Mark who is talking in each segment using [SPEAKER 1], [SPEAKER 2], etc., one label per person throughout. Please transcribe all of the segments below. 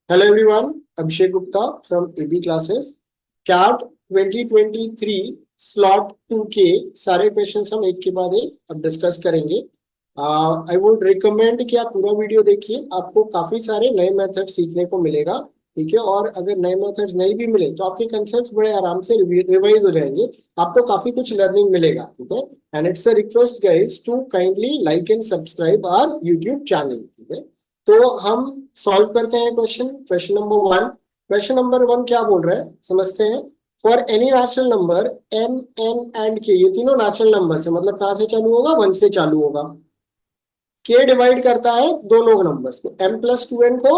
[SPEAKER 1] Hello everyone, Abhishek Gupta from AB Classes. CAT 2023 slot 2 के सारे questions हम एक के बाद एक अब डिस्कस करेंगे। आई वुड रिकमेंड कि आप पूरा वीडियो देखिए, आपको काफी सारे नए मेथड सीखने को मिलेगा। ठीक है, और अगर नए मेथड्स नहीं भी मिले तो आपके कंसेप्ट बड़े आराम से रिवाइज हो जाएंगे। आपको काफी कुछ लर्निंग मिलेगा। ठीक है, and it's a request guys to kindly like and subscribe our YouTube channel. ठीक है, तो हम सॉल्व करते हैं question number one. Question number one क्या बोल रहा है समझते हैं। For any natural number m n and k, ये तीनों नेचुरल नंबर से मतलब कहां से चालू होगा, वन से चालू होगा। के डिवाइड करता है दोनों नंबर्स को, एम प्लस टू एन को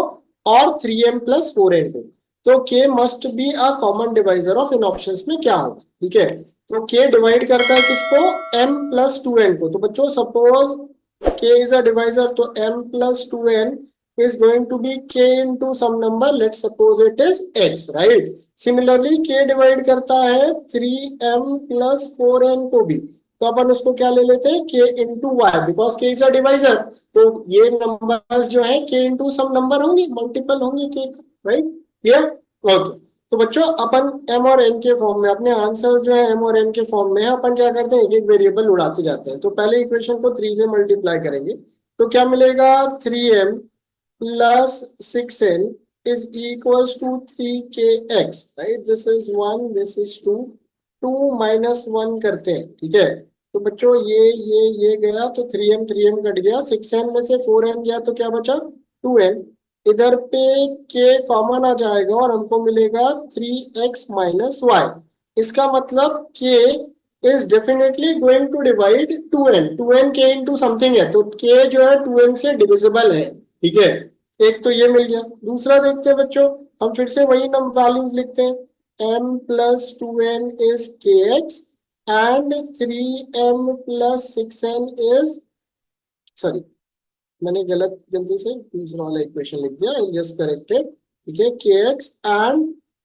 [SPEAKER 1] और three m plus four n को। तो k must be a common divisor of इन ऑप्शंस में क्या होगा। ठीक है, तो के डिवाइड करता है किसको, एम प्लस टू एन को। तो बच्चों suppose k is a divisor, तो m plus 2n is going to be k into some number, let's suppose it is x, right? Similarly k divide करता है 3m plus 4n को भी, तो अपन उसको क्या ले लेते हैं, k into y, because k is a divisor। तो ये नंबर्स जो है k into some number होंगे, मल्टीपल होंगे k का, राइट? क्लियर? ओके, तो बच्चों अपन m और n के फॉर्म में, अपने आंसर जो है m और n के फॉर्म में है, अपन क्या करते हैं, एक एक वेरिएबल उड़ाते जाते हैं। तो पहले इक्वेशन को 3 से मल्टीप्लाई करेंगे तो क्या मिलेगा, 3m plus 6n is equals to 3kx, right? This is 1, this is 2, 2 minus 1 करते हैं। ठीक है, तो बच्चों ये गया तो 3m कट गया, 6n में से 4n गया तो क्या बचा, 2n। इधर पे k कॉमन आ जाएगा और हमको मिलेगा 3x माइनस वाई। इसका मतलब k is definitely going to divide 2n, 2n k into something है, तो k जो है 2n से डिविजिबल है। ठीक है, एक तो ये मिल गया। दूसरा देखते हैं बच्चों, हम फिर से वही नम वैल्यूज लिखते हैं, m plus two n is k x and 3m plus 6n is, sorry मैंने गलती से दूसरा वाला इक्वेशन लिख दिया, आई जस्ट करेक्टेड। ठीक है, के x and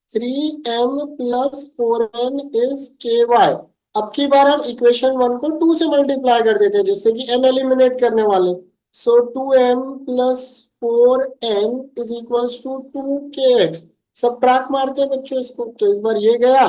[SPEAKER 1] 3m plus 4n is के वाई। अब की बार हम इक्वेशन वन को 2 से मल्टीप्लाई कर देते हैं, जिससे कि n एलिमिनेट करने वाले। So 2m plus 4n is equals to 2kx। सब ट्रैक मारते हैं बच्चों इसको, तो इस बार ये गया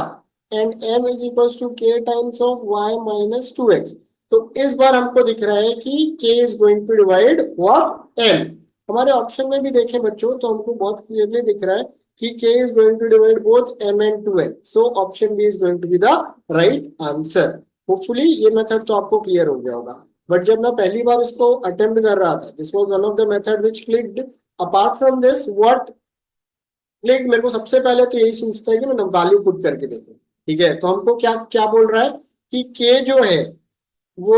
[SPEAKER 1] and m is equals to k times of y minus 2x। तो इस बार हमको दिख रहा है कि k is going to divide what, m। हमारे ऑप्शन में भी देखें बच्चों तो हमको बहुत क्लियरली दिख रहा है कि k is going to divide both m and 2n। So option B is going to be the right answer. Hopefully ये मेथड तो आपको क्लियर हो गया होगा। बट जब मैं पहली बार इसको अटेम्प्ट कर रहा था, this was one of the method which clicked. Apart from this what click, मेरे को सबसे पहले तो यही सोचता है कि मैं वैल्यू पुट करके देखूं। ठीक है, तो हमको क्या क्या बोल रहा है कि k जो है वो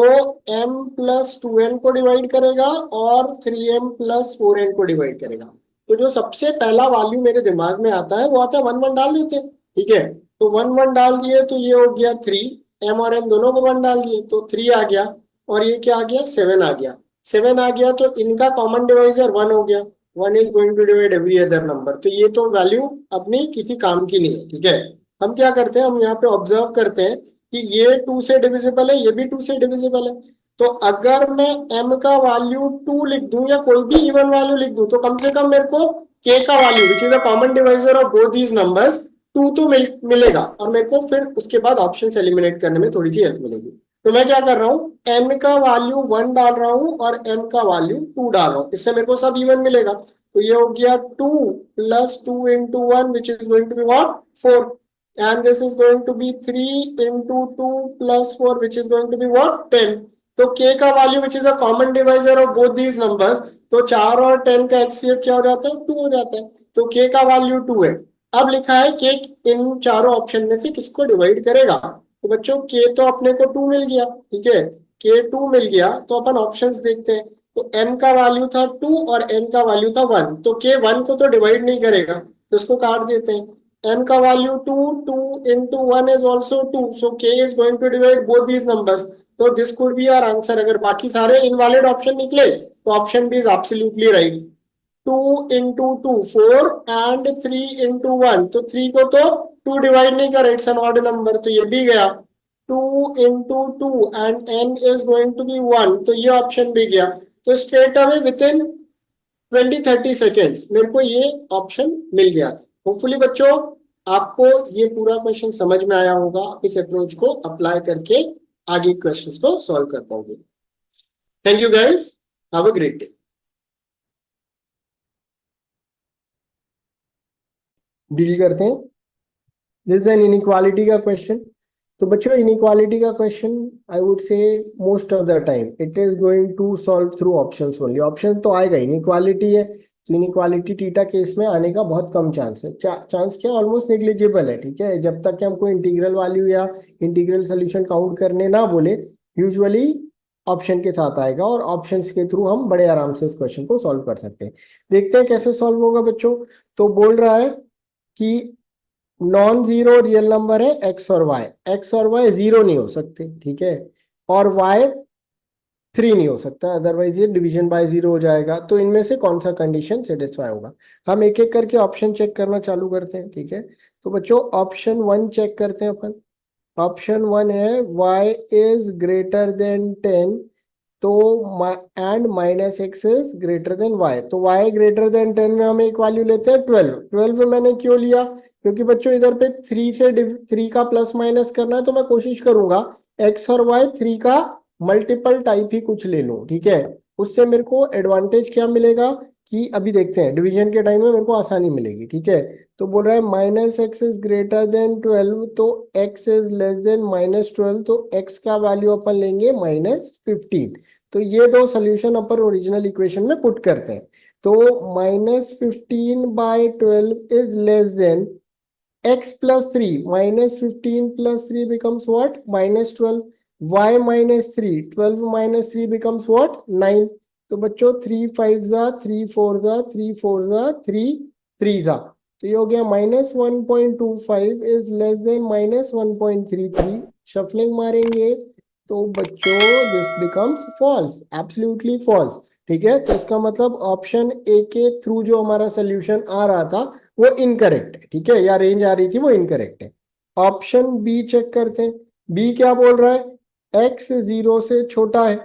[SPEAKER 1] m प्लस टू एन को डिवाइड करेगा और 3m प्लस 4n को डिवाइड करेगा। तो जो सबसे पहला वैल्यू मेरे दिमाग में आता है वो आता है 1 1 डाल देते हैं। ठीक है, तो 1 1 डाल दिए तो ये हो गया 3, m और n दोनों को 1 डाल दिए तो 3 आ गया, और ये क्या आ गया, 7 आ गया। 7 आ गया तो इनका कॉमन डिवाइजर 1 हो गया, 1 is going to divide every other number. तो ये तो वैल्यू अपनी किसी काम की नहीं है। ठीक है, हम क्या करते हैं, हम यहाँ पे ऑब्जर्व करते हैं कि ये 2 से डिविजिबल है, ये भी 2 से डिविजिबल है। तो अगर मैं m का वैल्यू 2 लिख दूं या कोई भी इवन वैल्यू लिख दूं, तो कम से कम मेरे को k का value which is a common divisor of both these numbers 2 तो मिलेगा, और मेरे को फिर उसके बाद ऑप्शन एलिमिनेट करने में थोड़ी सी हेल्प मिलेगी। तो मैं क्या कर रहा हूँ, n का वैल्यू 1 डाल रहा हूँ और m का वैल्यू 2 डाल रहा हूँ, इससे मेरे को सब इवन मिलेगा। तो ये हो गया 2 plus 2 into 1 which is going to be what, 4, and this is going to be 3 into 2 plus 4 which is going to be what, 10। तो k का value which is a common divisor of both these numbers, तो 4 और 10 का HCF क्या हो जाता है, 2 हो जाता है। तो k का वैल्यू 2 है। अब लिखा है k इन चारों ऑप्शन में से किसको डिवाइड करेगा। तो बच्चों k तो अपने को 2 मिल गया। ठीक है, k 2 मिल गया तो अपन ऑप्शंस देखते हैं। तो m का वैल्यू था 2 और n का वैल्यू था 1, तो k 1 को तो डिवाइड नहीं करेगा, तो इसको काट देते हैं। m का value 2, 2 into 1 is also 2, so k is going to divide both these numbers। तो this could be our answer। अगर बाकी सारे इनवैलिड ऑप्शन निकले तो option B is absolutely right. 2 into 2 4 and 3 into 1, तो 3 को तो 2 डिवाइड नहीं कर, इट्स एन ऑड नंबर, तो ये भी गया। 2 into 2 and n is going to be 1, तो ये ऑप्शन भी गया। तो straight away with in 20-30 seconds मेरे को ये ऑप्शन मिल गया था। होपफुली बच्चों आपको ये पूरा क्वेश्चन समझ में आया होगा, आप इस अप्रोच को अप्लाई करके आगे क्वेश्चंस को सॉल्व कर पाओगे। Thank you guys, have a great day. Deal करते हैं, दिस इज एन इनइक्वालिटी का क्वेश्चन। तो बच्चों इनइक्वालिटी का question I would say most of the time it is going to solve through options only. Option तो आएगा, inequality है तो इनइक्वालिटी थीटा केस में आने का बहुत कम चांस है। चांस क्या, ऑलमोस्ट नेग्लिजिबल है। ठीक है, जब तक कि हमको इंटीग्रल वैल्यू या इंटीग्रल सोल्यूशन काउंट करने ना बोले, यूजुअली ऑप्शन के साथ आएगा और ऑप्शंस के थ्रू हम बड़े आराम से इस क्वेश्चन को सॉल्व कर सकते हैं। देखते हैं कैसे सॉल्व होगा बच्चों। तो बोल रहा है कि नॉन जीरो रियल नंबर है एक्स और वाई, एक्स और वाई जीरो नहीं हो सकते, ठीक है, और वाई 3 नहीं हो सकता, अदरवाइज ये डिवीजन बाय जीरो हो जाएगा। तो इनमें से कौन सा कंडीशन सेटिस्फाई होगा। हम एक एक करके ऑप्शन चेक करना चालू करते हैं। ठीक है, तो बच्चों ऑप्शन 1 चेक करते हैं अपन। ऑप्शन 1 है y इज ग्रेटर देन 10, तो and minus x is greater than y. तो y ग्रेटर देन 10 में हम एक वैल्यू लेते हैं 12। 12 में मैंने क्यों लिया, क्योंकि बच्चों इधर पे 3 से 3 का प्लस माइनस करना है, तो मैं कोशिश करूंगा x और y 3 का मल्टीपल टाइप ही कुछ ले लूं। ठीक है, उससे मेरे को एडवांटेज क्या मिलेगा कि अभी देखते हैं डिवीजन के टाइम में मेरे को आसानी मिलेगी। ठीक है, तो बोल रहा है minus x is greater then 12, तो x is less then minus 12, तो x का वैल्यू अपन लेंगे -15। तो ये दो सोल्यूशन अपन ओरिजिनल इक्वेशन में पुट करते हैं। तो -15/12 is less then x plus 3, -15 plus 3 becomes what? -12. y minus 3, 12 minus 3 becomes what? 9. तो बच्चों 3 5 जा 3 4 जा 3 4 जा 3 3 जा, तो ये हो गया -1.25 इज लेस देन -1.33। शफलिंग मारेंगे तो बच्चों this becomes false, absolutely false. ठीक है, तो इसका मतलब ऑप्शन ए के थ्रू जो हमारा सोल्यूशन आ रहा था वो इनकरेक्ट है। ठीक है, या रेंज आ रही थी वो इनकरेक्ट है। ऑप्शन बी चेक करते हैं। बी क्या बोल रहा है, एक्स 0 से छोटा है,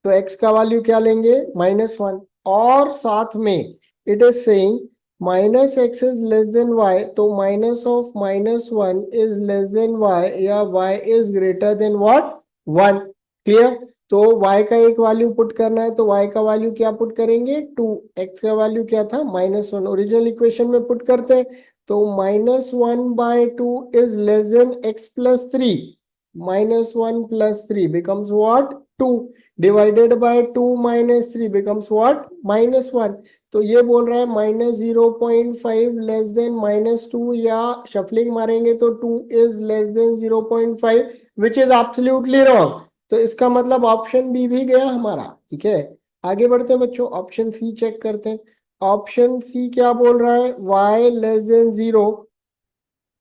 [SPEAKER 1] तो x का वैल्यू क्या लेंगे -1, और साथ में it is saying minus x is less than y, तो minus of -1 is less than y, या y is greater than what 1। Clear, तो y का एक वैल्यू पुट करना है, तो y का वैल्यू क्या पुट करेंगे 2, x का वैल्यू क्या था -1, ओरिजिनल इक्वेशन में पुट करते हैं। तो -1/2 is less then x plus 3, -1 plus 3 becomes what 2, divided by 2 minus 3 becomes what -1। तो ये बोल रहा है -0.5 लेस देन -2, या शफलिंग मारेंगे तो 2 is less then 0.5, which is absolutely wrong. तो इसका मतलब ऑप्शन बी भी गया हमारा। ठीक है, आगे बढ़ते हैं बच्चों, ऑप्शन सी चेक करते हैं। ऑप्शन सी क्या बोल रहा है, y लेस देन 0,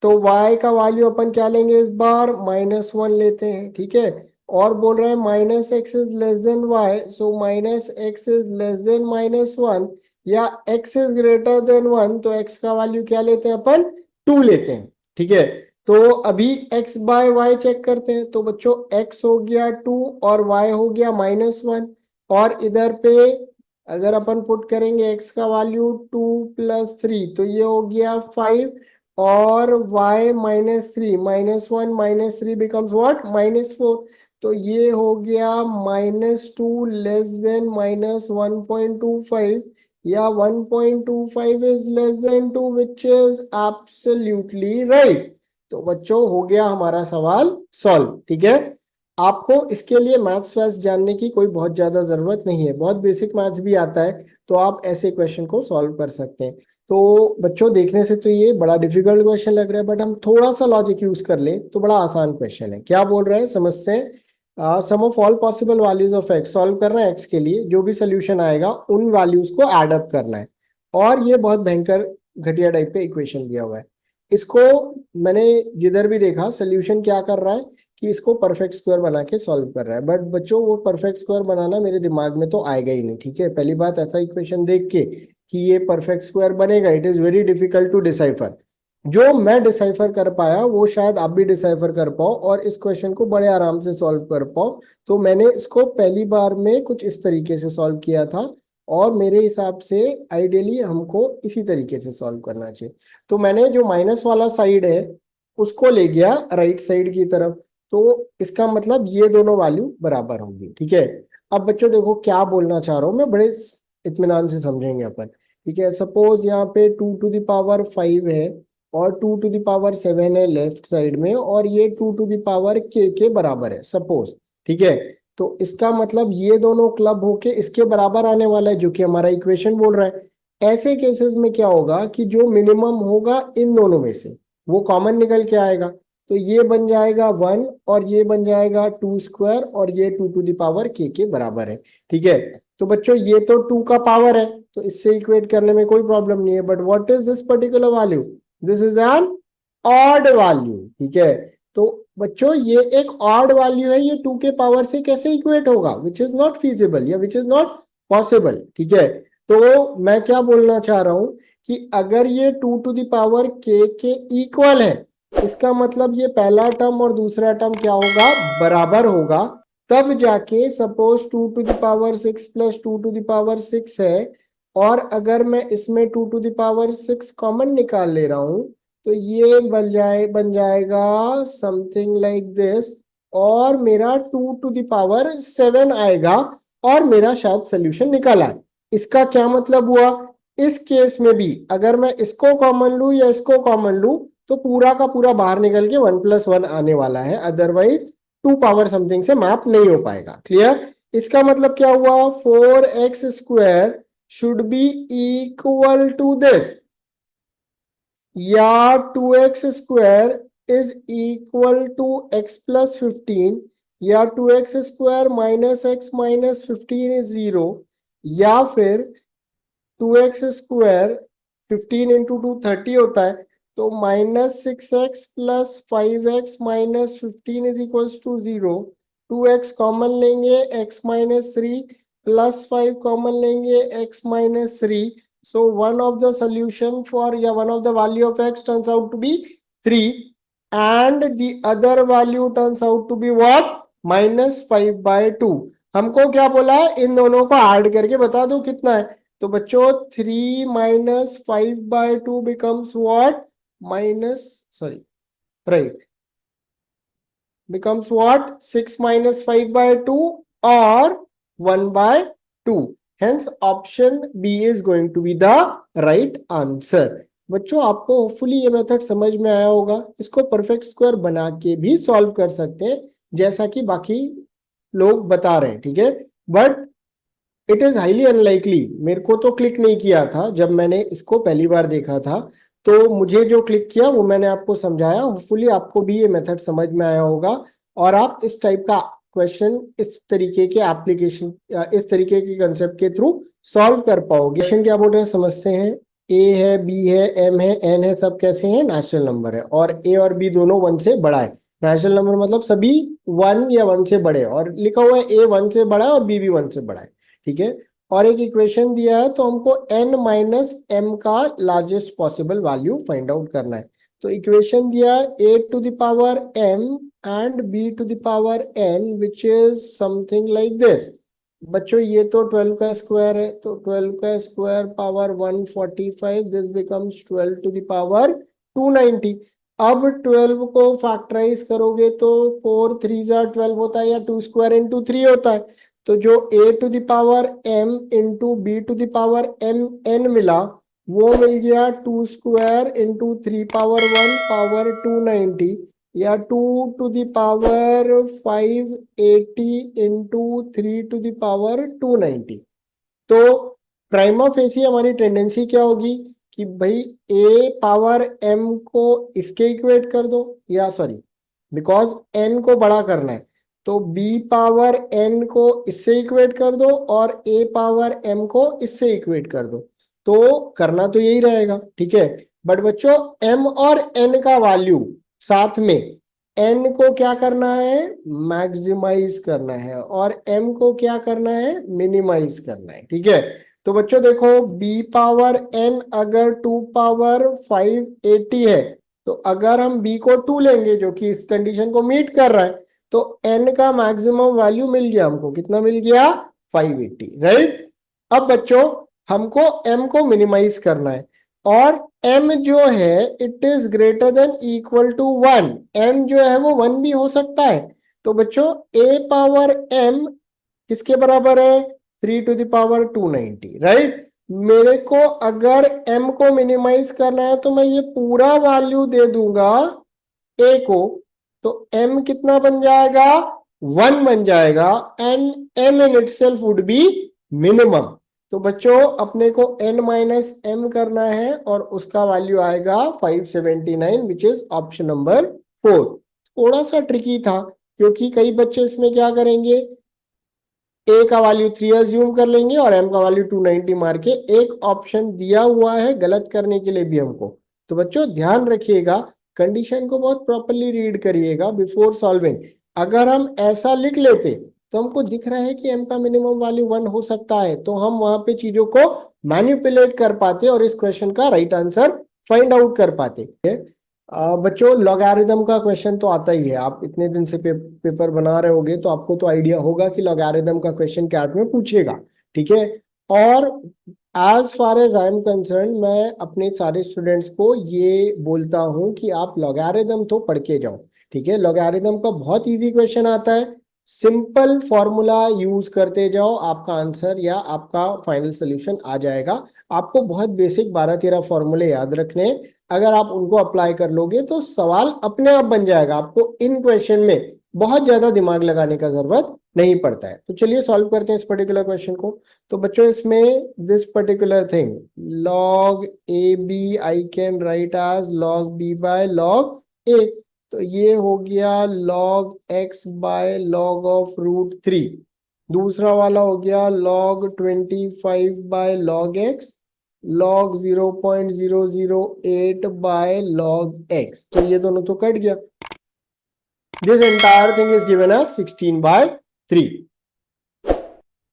[SPEAKER 1] तो y का वैल्यू अपन क्या लेंगे इस बार -1 लेते हैं। ठीक है, और बोल रहे हैं minus x is less than y, so minus x is less than -1, या x इज ग्रेटर देन 1, तो x का वैल्यू क्या लेते हैं अपन 2 लेते हैं। ठीक है, तो अभी x बाय y चेक करते हैं। तो बच्चों x हो गया 2 और y हो गया -1, और इधर पे अगर अपन पुट करेंगे x का वैल्यू 2 + 3, तो ये हो गया 5, और y -3, -1 -3 becomes what -4, तो ये हो गया -2 लेस देन -1.25, या 1.25 is less then 2, which is absolutely right. तो बच्चों हो गया हमारा सवाल सॉल्व। ठीक है, आपको इसके लिए मैथ्स वैथ्स जानने की कोई बहुत ज्यादा जरूरत नहीं है, बहुत बेसिक मैथ्स भी आता है, तो आप ऐसे क्वेश्चन को सॉल्व कर सकते हैं। तो बच्चों देखने से तो ये बड़ा डिफिकल्ट क्वेश्चन लग रहा है, बट हम थोड़ा सा लॉजिक यूज कर लें तो बड़ा आसान क्वेश्चन है। क्या बोल रहे हैं समझते हैं। Sum of all possible values of x solve करना है, एक्स के लिए जो भी सोल्यूशन आएगा उन वैल्यूज को एड अप करना है। और ये बहुत भयंकर घटिया टाइप पे इक्वेशन दिया हुआ है। इसको मैंने जिधर भी देखा सोल्यूशन क्या कर रहा है कि इसको परफेक्ट स्क्वायर बना के सॉल्व कर रहा है, बट बच्चों वो परफेक्ट स्क्वायर बनाना मेरे दिमाग में तो आएगा ही नहीं। ठीक है, पहली बात ऐसा इक्वेशन देख के कि ये परफेक्ट स्क्वायर बनेगा, it is very difficult to decipher. जो मैं डिसाइफर कर पाया वो शायद आप भी डिसाइफर कर पाओ और इस क्वेश्चन को बड़े आराम से सॉल्व कर पाओ। तो मैंने इसको पहली बार में कुछ इस तरीके से सॉल्व किया था। और मेरे हिसाब से आइडियली हमको इसी तरीके से सॉल्व करना चाहिए। तो मैंने जो माइनस वाला साइड है उसको ले गया राइट साइड की तरफ, तो इसका मतलब ये दोनों वैल्यू बराबर होंगी। ठीक है, अब बच्चों देखो क्या बोलना चाह रहा हूँ मैं, बड़े इत्मीनान से समझेंगे अपन। ठीक है, सपोज यहाँ पे 2 टू द पावर 5 है और 2 टू द पावर 7 है लेफ्ट साइड में, और ये 2 टू द पावर के बराबर है सपोज। ठीक है, तो इसका मतलब ये दोनों क्लब होके इसके बराबर आने वाला है, जो कि हमारा इक्वेशन बोल रहा है। ऐसे केसेस में क्या होगा कि जो मिनिमम होगा इन दोनों में से वो कॉमन निकल के आएगा। तो ये बन जाएगा 1 और ये बन जाएगा 2 स्क्वायर, और ये 2 टू द पावर के बराबर है। ठीक है, तो बच्चों ये तो 2 का पावर है, तो इससे इक्वेट करने में कोई प्रॉब्लम नहीं है। But what is this particular value? This is N odd value. ठीक है, तो बच्चों ये एक ऑड वैल्यू है, ये 2 के पावर से कैसे इक्वेट होगा? विच इज नॉट फीजिबल या विच इज नॉट पॉसिबल। ठीक है, तो मैं क्या बोलना चाह रहा हूं कि अगर ये 2 टू द पावर के इक्वल है, इसका मतलब ये पहला टर्म और दूसरा टर्म क्या होगा? बराबर होगा। तब जाके suppose 2 to the power 6 plus 2 to the power 6 है, और अगर मैं इसमें 2 टू द पावर 6 कॉमन निकाल ले रहा हूं, तो ये बन जाएगा समथिंग लाइक दिस, और मेरा 2 टू द पावर 7 आएगा, और मेरा शायद सोल्यूशन निकाला। इसका क्या मतलब हुआ? इस केस में भी अगर मैं इसको कॉमन लू या इसको कॉमन लू, तो पूरा का पूरा बाहर निकल के 1 प्लस 1 आने वाला है, अदरवाइज 2 पावर समथिंग से मैप नहीं हो पाएगा। क्लियर? इसका मतलब क्या हुआ? 4x² should be equal to this, या 2x² is equal to x+15, या 2x² minus x minus 15 is 0, या फिर 2x² 15 × 2 30 होता है, तो -6x plus 5x minus 15 is equals to 0। 2x common लेंगे, x माइनस 3 प्लस 5 कॉमन लेंगे, x minus 3। So one of the solution for, yeah, one of the value of x turns out to be 3, and the other value turns out to be what? -5/2। हमको क्या बोला है? इन दोनों को add करके बता दो कितना है। तो बच्चों 3 minus 5/2 becomes what? Minus, sorry, right, becomes what? 6 minus 5/2 or 1/2. Hence option B is going to be the right answer. बच्चों आपको होपफुली ये मेथड समझ में आया होगा। इसको परफेक्ट स्क्वायर बना के भी सॉल्व कर सकते हैं, जैसा कि बाकी लोग बता रहे हैं। ठीक है, but it is highly unlikely. मेरे को तो क्लिक नहीं किया था जब मैंने इसको पहली बार देखा था, तो मुझे जो क्लिक किया वो मैंने आपको समझाया। होपफुली आपको भी ये मेथड समझ में आया होगा, और आप इस टाइप का क्वेश्चन इस तरीके के एप्लीकेशन, इस तरीके के कंसेप्ट के थ्रू सॉल्व कर पाओगे। क्वेश्चन क्या बोल रहे हैं समझते हैं। ए है, बी है, एम है, एन है, सब कैसे हैं? नेचुरल नंबर है, और ए और बी दोनों 1 से बड़ा है। नेचुरल नंबर मतलब सभी 1 या 1 से बड़े, और लिखा हुआ है ए 1 से बड़ा है और बी भी 1 से बड़ा है। ठीक है, और एक इक्वेशन दिया है, तो हमको n माइनस एम का largest possible value find out करना है। तो इक्वेशन दिया है a to the power m and b to the power n, which is something like this. बच्चों ये तो 12 का स्क्वायर है, तो 12 का square power 145, this becomes 12 to the power 290। अब 12 को फैक्टराइज करोगे तो 4 3 12 होता है, या 2 स्क्वायर इंटू 3 होता है। तो जो a to the power m into b to the power m n मिला, वो मिल गया 2 स्क्वायर इंटू 3 पावर 1 पावर 290, या 2 to the power 580 into 3 to the power 290। तो प्राइमा फेसी हमारी टेंडेंसी क्या होगी कि भाई a पावर m को इसके इक्वेट कर दो, या सॉरी, बिकॉज n को बड़ा करना है, तो b पावर n को इससे इक्वेट कर दो, और a पावर m को इससे इक्वेट कर दो। तो करना तो यही रहेगा। ठीक है, बट बच्चों m और n का वैल्यू साथ में, n को क्या करना है? मैक्सिमाइज करना है, और m को क्या करना है? मिनिमाइज करना है। ठीक है, तो बच्चों देखो b पावर n अगर 2 पावर 580 है, तो अगर हम b को 2 लेंगे जो कि इस कंडीशन को मीट कर रहा है, तो n का मैक्सिमम वैल्यू मिल गया हमको। कितना मिल गया? 580, राइट। अब बच्चों हमको m को मिनिमाइज करना है और m जो है it is greater than equal to 1। m जो है वो 1 भी हो सकता है। तो बच्चों a पावर m किसके बराबर है? 3 टू द पावर 290, राइट। मेरे को अगर m को मिनिमाइज करना है तो मैं ये पूरा वैल्यू दे दूंगा a को, तो m कितना बन जाएगा? 1 बन जाएगा and m in itself would be minimum. तो बच्चों अपने को n माइनस m करना है और उसका वैल्यू आएगा 579 विच इज ऑप्शन नंबर 4। थोड़ा सा ट्रिकी था क्योंकि कई बच्चे इसमें क्या करेंगे, a का वैल्यू 3 अज्यूम कर लेंगे और m का वैल्यू 290 मार के एक ऑप्शन दिया हुआ है गलत करने के लिए भी हमको। तो बच्चों ध्यान रखिएगा, कंडीशन को बहुत प्रॉपरली रीड करिएगा बिफोर सॉल्विंग। अगर हम ऐसा लिख लेते तो हमको दिख रहा है कि m का मिनिमम वैल्यू 1 हो सकता है, तो हम वहां पे चीजों को मैनिपुलेट कर पाते और इस क्वेश्चन का राइट आंसर फाइंड आउट कर पाते। बच्चों लॉगरिथम का क्वेश्चन तो आता ही है, आप इतने दिन से पेपर बना रहे होगे तो आपको तो आइडिया होगा कि लॉगरिथम का क्वेश्चन कैट में पूछेगा, ठीक है। और as far as I am concerned, मैं अपने सारे स्टूडेंट्स को ये बोलता हूं कि आप लॉगरिथम तो पढ़ के जाओ, ठीक है। लॉगरिथम का बहुत इजी क्वेश्चन आता है, सिंपल फॉर्मूला यूज करते जाओ, आपका आंसर या आपका फाइनल सोल्यूशन आ जाएगा। आपको बहुत बेसिक 12-13 फॉर्मूले याद रखने, अगर आप उनको अप्लाई कर लोगे तो सवाल अपने आप बन जाएगा। आपको इन क्वेश्चन में बहुत ज्यादा दिमाग लगाने का जरूरत नहीं पड़ता है। तो चलिए सॉल्व करते हैं इस पर्टिकुलर क्वेश्चन को। तो बच्चों इसमें this particular thing log a b I can write as log b by log a। तो ये हो गया log x by log of √3। दूसरा वाला हो गया log 25 by log x log 0.008 by log x। तो ये दोनों तो कट गया। This entire thing is given as 16/3।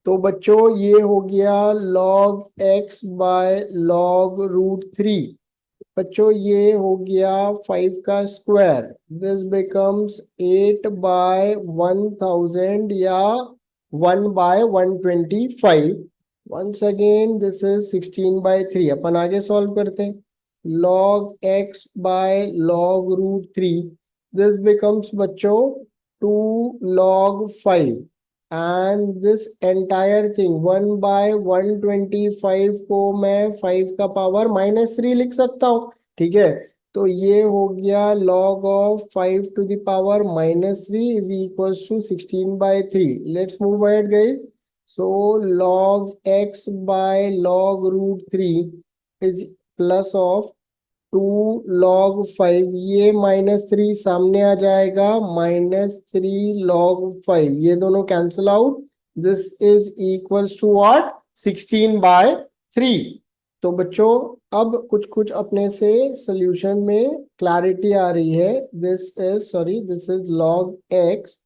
[SPEAKER 1] तो बच्चों ये हो गया log x बाय log √3। बच्चों ये हो गया 5 का स्क्वायर, दिस बिकम्स 8 बाय 1000 या 1 by 125। Once again this is 16/3। अपन आगे सॉल्व करते हैं, log x by log √3, this becomes बच्चों 2 log 5 and this entire thing 1 by 125 को मैं 5 का पावर -3 लिख सकता हूँ, ठीक है। तो ये हो गया log of 5 to the power -3 is equal to 16/3। Let's move ahead guys. So log x by log √3 is plus of 2 log 5, ये -3 सामने आ जाएगा, -3 log 5, ये दोनों cancel out, this is equals to what? 16/3। तो बच्चों अब कुछ कुछ अपने से सॉल्यूशन में क्लैरिटी आ रही है। This is log x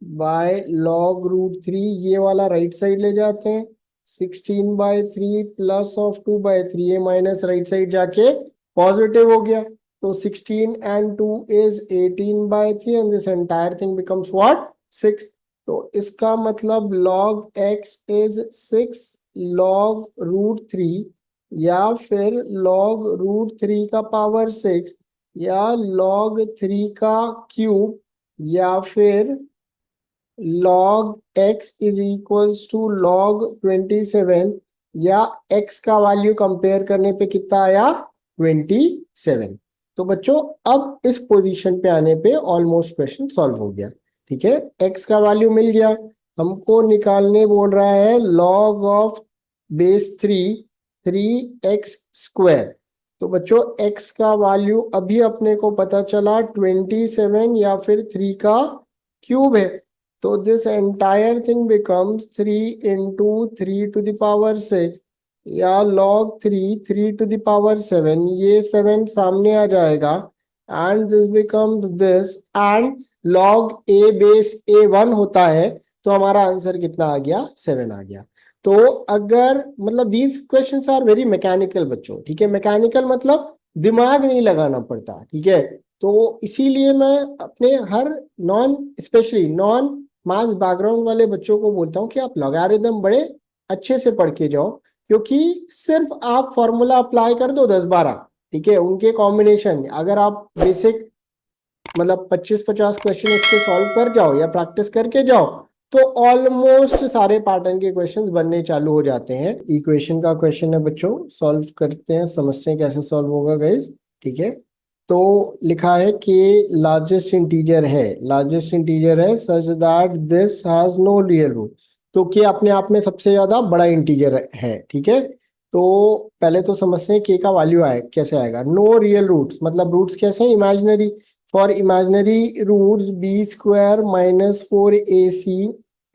[SPEAKER 1] by log √3, ये वाला राइट साइड ले जाते हैं, 16/3 प्लस ऑफ 2/3, ये माइनस राइट साइड जाके पॉजिटिव हो गया। तो 16 and 2 is 18/3 and this entire thing becomes what? 6। तो इसका मतलब log x is 6 log √3 या फिर log √3 का पावर 6 या log 3 का क्यूब या फिर log x is equals to log 27 या x का वैल्यू कंपेयर करने पे कितना आया? 27। तो बच्चों अब इस पोजीशन पे आने पे ऑलमोस्ट क्वेश्चन सॉल्व हो गया, ठीक है। x का वैल्यू मिल गया, हमको निकालने बोल रहा है log of base 3x square. तो बच्चों x का वैल्यू अभी अपने को पता चला 27 या फिर 3 का क्यूब है। तो this entire thing becomes 3 into 3 to the power 6 या log 3 to the power 7, ये 7 सामने आ जाएगा and this becomes this and log a base a1 होता है, तो हमारा आंसर कितना आ गया? 7 आ गया। तो अगर मतलब these questions are very mechanical बच्चों, ठीक है। मैकेनिकल मतलब दिमाग नहीं लगाना पड़ता, ठीक है। तो इसीलिए मैं अपने हर स्पेशली नॉन मास बैकग्राउंड वाले बच्चों को बोलता हूँ कि आप लॉगरिथम पढ़े, अच्छे से पढ़ के जाओ, क्योंकि सिर्फ आप फॉर्मूला अप्लाई कर दो 10-12, ठीक है, उनके कॉम्बिनेशन, अगर आप बेसिक मतलब 25-50 क्वेश्चन इसके सॉल्व कर जाओ या प्रैक्टिस करके जाओ, तो ऑलमोस्ट सारे पैटर्न के क्वेश्चंस बनने चालू हो जाते हैं। इक्वेशन का क्वेश्चन है बच्चों, सॉल्व करते हैं, समझते हैं कैसे सॉल्व होगा गाइस, ठीक है। तो लिखा है कि लार्जेस्ट इंटीजर है such that this has no real root. तो के अपने आप में सबसे ज्यादा बड़ा इंटीजर है, ठीक है। तो पहले तो समझते हैं के का वैल्यू आए कैसे आएगा। नो रियल रूट्स मतलब रूट्स कैसे हैं, imaginary. For imaginary roots, b square minus 4ac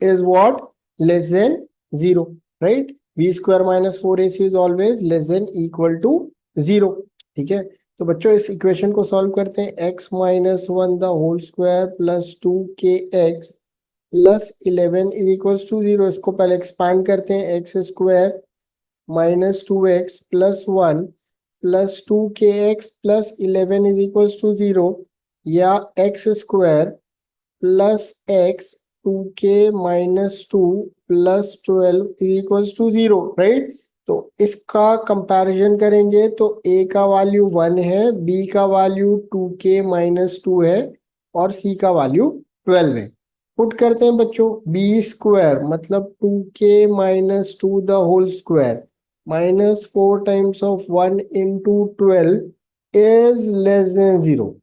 [SPEAKER 1] is what? Less than 0, right? b square minus 4ac is always less than equal to 0, ठीक है। तो बच्चों इस इक्वेशन को सॉल्व करते हैं। x minus 1 the whole square plus 2kx plus 11 is equals to 0। इसको पहले एक्सपांड करते हैं, x square minus 2x plus 1 plus 2kx plus 11 is equals to 0, या x square plus x 2k minus 2 plus 12 equals to 0, right. तो इसका comparison करेंगे तो a का वैल्यू 1 है, b का वैल्यू 2k माइनस 2 है और c का वैल्यू 12 है। पुट करते हैं बच्चों, b स्क्वायर मतलब 2k minus 2 the whole square minus 4 times of 1 into 12 is less than 0।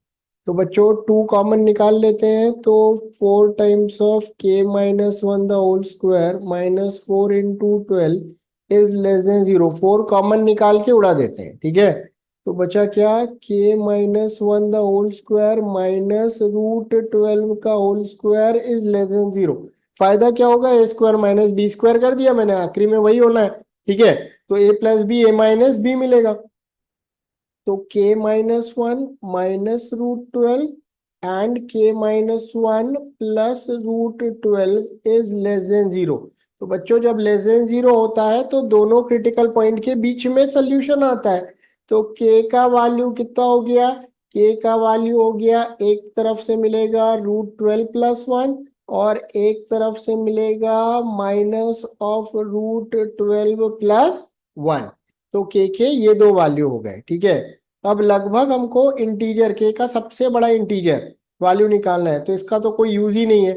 [SPEAKER 1] तो बच्चों 2 कॉमन निकाल लेते हैं, तो 4 times of k minus 1 the whole square minus 4 into 12 is less than 0। 4 common निकाल के उड़ा देते हैं, ठीक है। तो बचा क्या, k minus 1 the whole square minus root 12 का whole square is less than 0। फायदा क्या होगा, a square minus b square कर दिया मैंने, आखिरी में वही होना है, ठीक है। तो a plus b a minus b मिलेगा। तो k minus 1 minus root 12 and k minus 1 plus root 12 is less than 0। तो बच्चों जब लेस देन 0 होता है तो दोनों क्रिटिकल पॉइंट के बीच में सोल्यूशन आता है। तो k का वैल्यू कितना हो गया, k का वैल्यू हो गया, एक तरफ से मिलेगा रूट 12 प्लस 1 और एक तरफ से मिलेगा माइनस ऑफ रूट 12 प्लस 1। तो के ये दो वैल्यू हो गए, ठीक है। अब लगभग हमको इंटीजर के का सबसे बड़ा इंटीजर वैल्यू निकालना है, तो इसका तो कोई यूज ही नहीं है,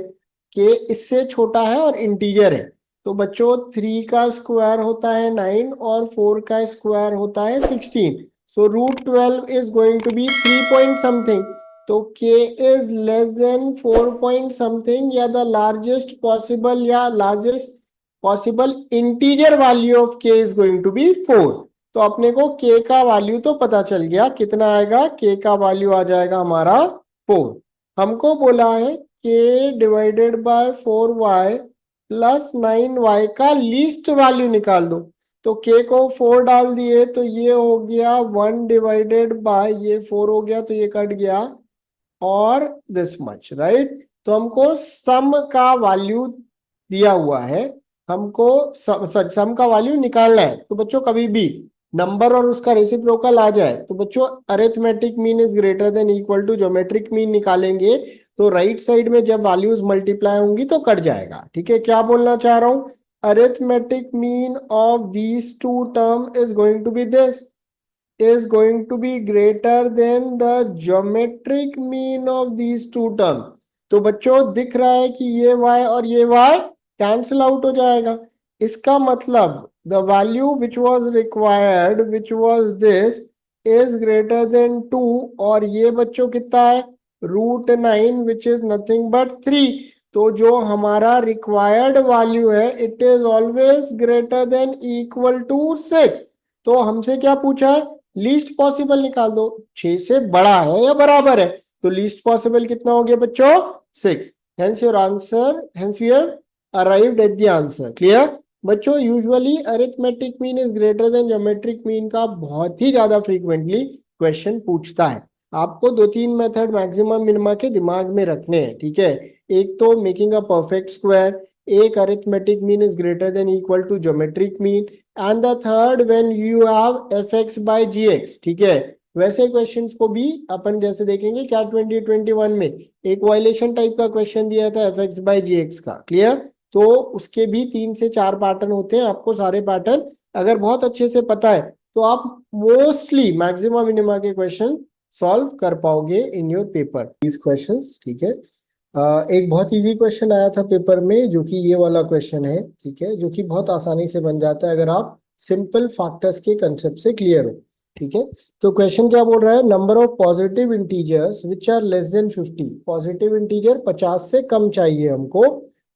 [SPEAKER 1] के इससे छोटा है और इंटीजर है। तो बच्चों 3 का स्क्वायर होता है 9 और 4 का स्क्वायर होता है 16। So root 12 is going to be 3 point something. तो k is less than 4 point something, या द लार्जेस्ट पॉसिबल या largest possible integer value of k is going to be 4। तो अपने को k का वैल्यू तो पता चल गया, कितना आएगा, k का वैल्यू आ जाएगा हमारा 4। हमको बोला है k divided by 4y plus 9y का लीस्ट वैल्यू निकाल दो। तो k को 4 डाल दिए तो ये हो गया 1 डिवाइडेड बाय ये 4 हो गया, तो ये कट गया और दिस मच, राइट। तो हमको सम का वैल्यू दिया हुआ है, हमको सम का वैल्यू निकालना है। तो बच्चों कभी भी नंबर और उसका रेसिप्रोकल आ जाए तो बच्चों arithmetic mean is greater than equal to geometric mean निकालेंगे, तो राइट साइड में जब वैल्यूज मल्टीप्लाई होंगी तो कट जाएगा, ठीक है। क्या बोलना चाह रहा हूं, arithmetic mean of these two term is going to be this, is going to be greater than the geometric mean of these two terms। तो बच्चों दिख रहा है कि ये y और ये y कैंसिल आउट हो जाएगा। इसका मतलब the value which was required which was this is greater than 2, और ये बच्चों कितना है root 9 which is nothing but 3। तो जो हमारा रिक्वायर्ड वैल्यू है it is always greater than equal to 6। तो हमसे क्या पूछा है, लीस्ट पॉसिबल निकाल दो, 6 से बड़ा है या बराबर है। तो लीस्ट पॉसिबल कितना हो गया बच्चों 6। Hence your answer, hence you have arrived at the answer. Clear बच्चों, usually arithmetic mean is greater than geometric mean का बहुत ही ज्यादा फ्रीक्वेंटली क्वेश्चन पूछता है। आपको 2-3 मेथड मैक्सिमम मिनिमा के दिमाग में रखने हैं, ठीक है। एक तो मेकिंग अ परफेक्ट स्क्वायर, एक arithmetic mean is greater than equal to geometric mean, and the third when you have fx by gx, ठीक है। वैसे क्वेश्चंस को भी अपन जैसे देखेंगे क्या 2021 में एक वायलेशन टाइप का क्वेश्चन दिया था fx by gx का। क्लियर, तो उसके भी 3 से 4 पैटर्न होते हैं। आपको सारे पैटर्न अगर बहुत अच्छे से पता है तो आप मोस्टली मैक्सिमम मिनिमा के क्वेश्चन सॉल्व कर पाओगे in your paper these questions. ठीक है, एक बहुत इजी क्वेश्चन आया था पेपर में जो कि ये वाला क्वेश्चन है। ठीक है, जो कि बहुत आसानी से बन जाता है अगर आप सिंपल फैक्टर्स के कंसेप्ट से क्लियर हो। ठीक है, तो क्वेश्चन क्या बोल रहा है, number of positive integers which are less than 50। Positive integer 50 से कम चाहिए हमको,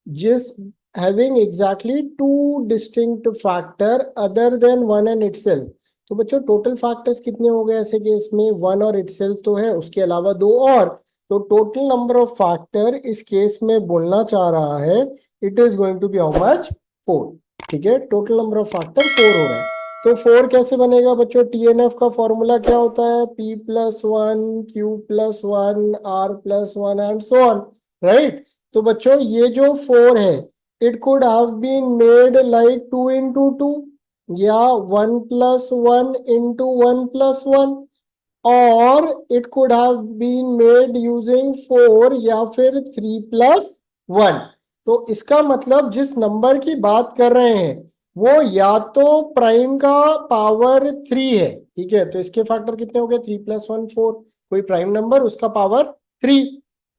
[SPEAKER 1] जिस having exactly two distinct factor other than one and itself. तो बच्चों टोटल फैक्टर्स कितने हो गए ऐसे केस में, वन और इटसेल्फ तो है, उसके अलावा दो और, तो टोटल नंबर ऑफ फैक्टर इस केस में बोलना चाह रहा है it is going to be how much, 4। ठीक है, टोटल नंबर ऑफ फैक्टर 4 हो रहा है। तो 4 कैसे बनेगा बच्चों, टीएनएफ का फॉर्मूला क्या होता है, P+1 Q+1 R+1 and so on, right. तो बच्चों ये जो 4 है it could have been made like 2 into 2 या 1+1 into 1+1, और it could have been made using 4 या फिर 3+1। तो इसका मतलब जिस नंबर की बात कर रहे हैं वो या तो प्राइम का पावर 3 है। ठीक है, तो इसके फैक्टर कितने हो गए, 3+1 4, कोई प्राइम नंबर उसका पावर 3,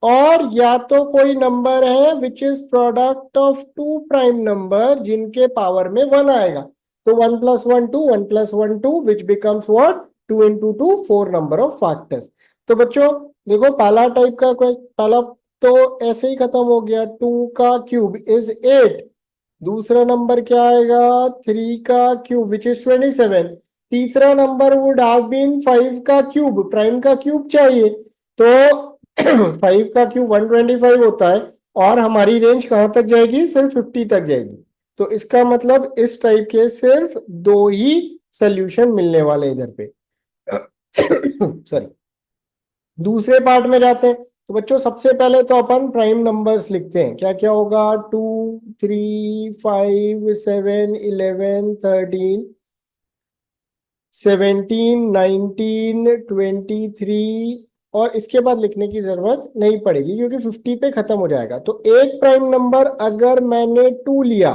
[SPEAKER 1] और या तो कोई नंबर है which is product of two prime number जिनके पावर में 1 आएगा। तो 1+1 2, 1+1 2 which becomes what, 2 into 2 4 number of factors. तो बच्चों देखो पहला टाइप का पहला तो ऐसे ही खत्म हो गया, 2 का क्यूब इज 8, दूसरा नंबर क्या आएगा, 3 का क्यूब विच इज 27, तीसरा नंबर वुड हैव बीन 5 का क्यूब, प्राइम का क्यूब चाहिए तो 5 का क्यूब 125 होता है, और हमारी रेंज कहां तक जाएगी, सिर्फ 50 तक जाएगी। तो इसका मतलब इस टाइप के सिर्फ 2 ही सोल्यूशन मिलने वाले इधर पे। सॉरी, दूसरे पार्ट में जाते हैं। तो बच्चों सबसे पहले तो अपन प्राइम नंबर्स लिखते हैं, क्या क्या होगा, 2 3 5 7 11 13 17 19 23, और इसके बाद लिखने की जरूरत नहीं पड़ेगी क्योंकि 50 पे खत्म हो जाएगा। तो एक प्राइम नंबर अगर मैंने 2 लिया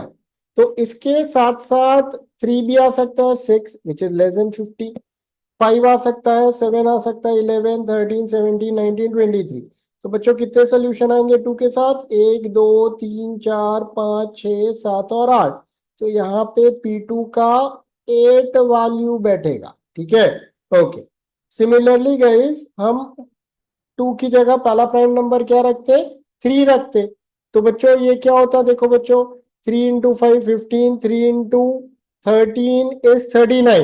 [SPEAKER 1] तो इसके साथ साथ 3 भी आ सकता है, 6 विच इज लेस देन 50, 5 आ सकता है, 7 आ सकता है, 11 13 17 19 23। तो बच्चों कितने सोल्यूशन आएंगे 2 के साथ, 1 2 3 4 5 6 7 और 8। तो यहाँ पे P2 का 8 वैल्यू बैठेगा। ठीक है, ओके। सिमिलरली गाइस हम 2 की जगह पहला प्राइम नंबर क्या रखते, 3 रखते। तो बच्चों ये क्या होता, देखो बच्चों 3 into 5 15, 3 into 13 is 39।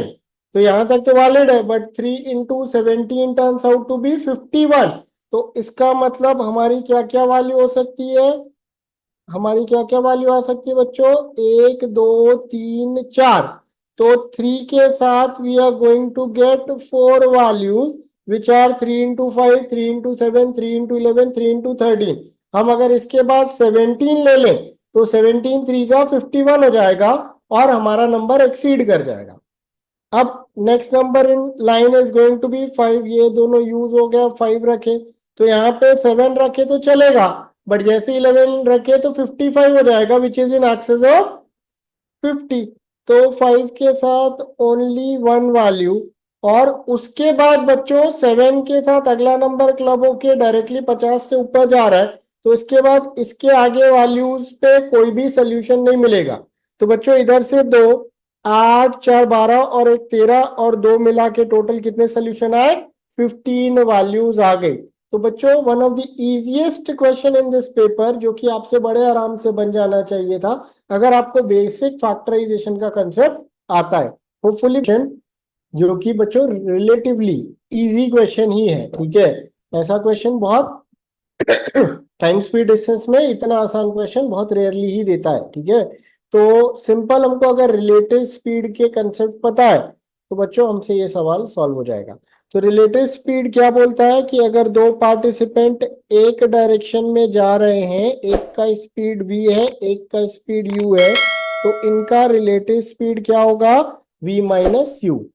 [SPEAKER 1] तो यहां तक तो वैलिड है, but 3 into 17 turns out to be 51। तो इसका मतलब हमारी क्या क्या वैल्यू हो सकती है, हमारी क्या क्या वैल्यू आ सकती है बच्चों, 1 2 3 4। तो 3 के साथ we are going to get 4 values which are 3 into 5 3 into 7 3 into 11 3 into 13। हम अगर इसके बाद 17 ले लें तो 17 3 जा 51 हो जाएगा और हमारा नंबर एक्सीड कर जाएगा। अब next number in line is going to be 5, ये दोनों यूज हो गया, 5 रखे तो यहाँ पे 7 रखे तो चलेगा, बट जैसे 11 रखे तो 55 हो जाएगा विच इज इन एक्सेस ऑफ 50। तो 5 के साथ ओनली 1 वैल्यू, और उसके बाद बच्चों 7 के साथ अगला नंबर क्लब होके डायरेक्टली 50 से ऊपर जा रहा है, तो इसके बाद इसके आगे वैल्यूज पे कोई भी सोल्यूशन नहीं मिलेगा। तो बच्चों इधर से 2 8 4 12 और एक 13 और 2 मिला के टोटल कितने सोल्यूशन आए, 15 वैल्यूज आ गई। तो बच्चों one of the easiest question in this paper जो कि आपसे बड़े आराम से बन जाना चाहिए था अगर आपको बेसिक फैक्टराइजेशन का कंसेप्ट आता है, होपफुली, जो कि बच्चों रिलेटिवली इजी क्वेश्चन ही है। ठीक है, ऐसा क्वेश्चन बहुत टाइम स्पीड डिस्टेंस में इतना आसान क्वेश्चन बहुत रेयरली ही देता है। ठीक है, तो सिंपल हमको अगर रिलेटिव स्पीड के कंसेप्ट पता है तो बच्चों हमसे ये सवाल सॉल्व हो जाएगा। तो रिलेटिव स्पीड क्या बोलता है कि अगर दो पार्टिसिपेंट एक डायरेक्शन में जा रहे हैं, एक का स्पीड v है एक का स्पीड u है, तो इनका रिलेटिव स्पीड क्या होगा, v माइनस यू।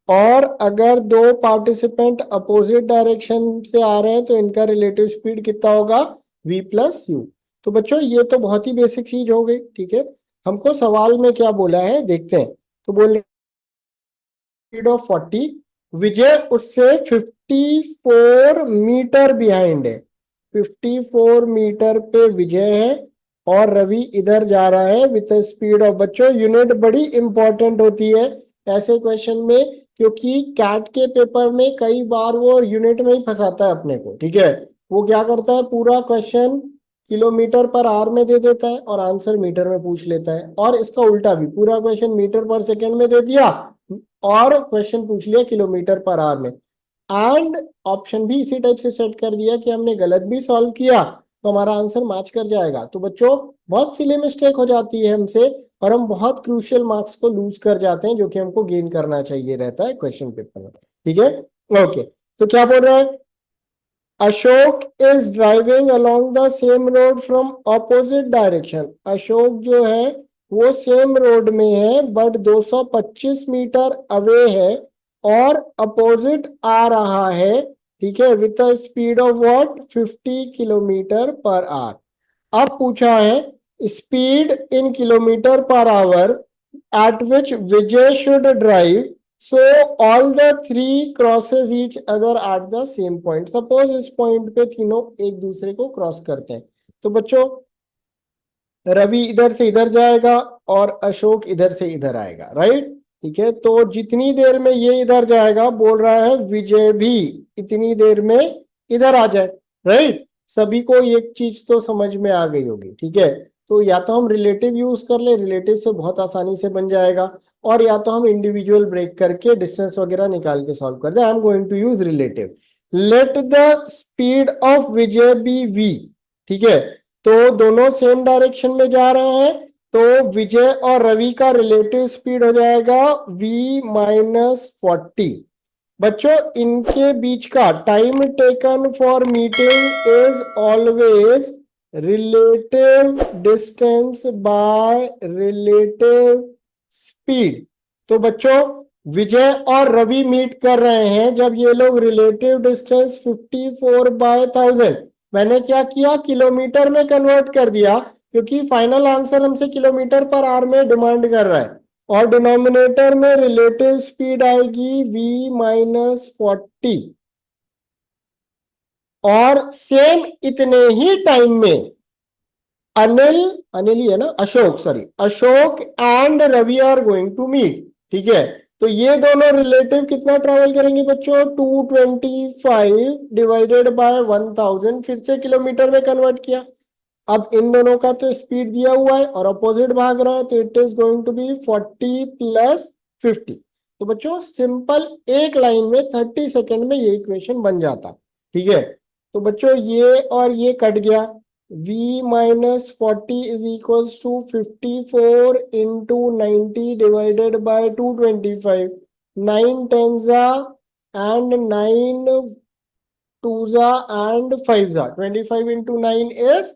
[SPEAKER 1] और अगर दो पार्टिसिपेंट अपोजिट डायरेक्शन से आ रहे हैं तो इनका रिलेटिव स्पीड कितना होगा, v प्लस यू। तो बच्चों ये तो बहुत ही बेसिक चीज हो गई, ठीक है। हमको सवाल में क्या बोला है देखते हैं। तो बोल स्पीड ऑफ 40, विजय उससे 54 मीटर बिहाइंड है। 54 मीटर पे विजय है और रवि इधर जा रहा है विथ स्पीड ऑफ, बच्चों यूनिट बड़ी इंपॉर्टेंट होती है ऐसे क्वेश्चन में, क्योंकि कैट के पेपर में कई बार वो यूनिट में ही फंसाता है अपने को, ठीक है। वो क्या करता है, पूरा क्वेश्चन किलोमीटर पर आवर में दे देता है और आंसर मीटर में पूछ लेता है, और इसका उल्टा भी, पूरा क्वेश्चन मीटर पर सेकंड में दे दिया और क्वेश्चन पूछ लिया किलोमीटर पर आवर में। एंड ऑप्शन भी इसी टाइप से सेट कर दिया कि हमने गलत भी सॉल्व किया तो हमारा आंसर मैच कर जाएगा। तो बच्चों बहुत सिली मिस्टेक हो जाती है हमसे और हम बहुत क्रूशियल मार्क्स को लूज कर जाते हैं, जो कि हमको गेन करना चाहिए रहता है क्वेश्चन पेपर में, ठीक है। ओके, तो क्या बोल रहा है, Ashok is driving along the same road from opposite direction. Ashok जो है वो सेम रोड में है बट 225 मीटर अवे है और अपोजिट आ रहा है, ठीक है, with a speed of what, 50 kilometre per hour. अब पूछा है speed in kilometre per hour at which Vijay should drive, so all the three crosses each other at the same point. Suppose इस point पे तीनों एक दूसरे को cross करते हैं, तो बच्चों रवि इधर से इधर जाएगा और अशोक इधर से इधर आएगा, राइट, ठीक है। तो जितनी देर में ये इधर जाएगा, बोल रहा है विजय भी इतनी देर में इधर आ जाए, राइट। सभी को एक चीज तो समझ में आ गई होगी, ठीक है। तो या तो हम रिलेटिव यूज कर ले, रिलेटिव से बहुत आसानी से बन जाएगा, और या तो हम इंडिविजुअल ब्रेक करके डिस्टेंस वगैरह निकाल के सॉल्व कर दे। I am going to use relative. Let the speed of Vijay be v, ठीक है। तो दोनों सेम डायरेक्शन में जा रहे हैं, तो विजय और रवि का रिलेटिव स्पीड हो जाएगा v माइनस 40। बच्चों इनके बीच का time taken for meeting is always relative distance by relative speed. तो बच्चों विजय और रवि मीट कर रहे हैं जब ये लोग रिलेटिव डिस्टेंस 54/1000, मैंने क्या किया, किलोमीटर में कन्वर्ट कर दिया, क्योंकि फाइनल आंसर हमसे किलोमीटर पर आवर में डिमांड कर रहा है, और डिनोमिनेटर में रिलेटिव स्पीड आएगी v माइनस 40, और सेम इतने ही टाइम में अनिल, अनिल ही है ना, Ashok, sorry, Ashok and Ravi are going to meet, ठीक है। तो ये दोनों रिलेटिव कितना ट्रेवल करेंगे बच्चों, 225 डिवाइडेड बाय 1000, फिर से किलोमीटर में कन्वर्ट किया। अब इन दोनों का तो स्पीड दिया हुआ है और अपोजिट भाग रहा है, तो it is going to be 40 plus 50। तो बच्चों सिंपल एक लाइन में 30 सेकेंड में ये इक्वेशन बन जाता, ठीक है। तो बच्चों ये और ये कट गया, v minus 40 is equals to 54 into 90 divided by 225, 9 टेंजा एंड 9 टूजा एंड 5 25 इंटू 9 इज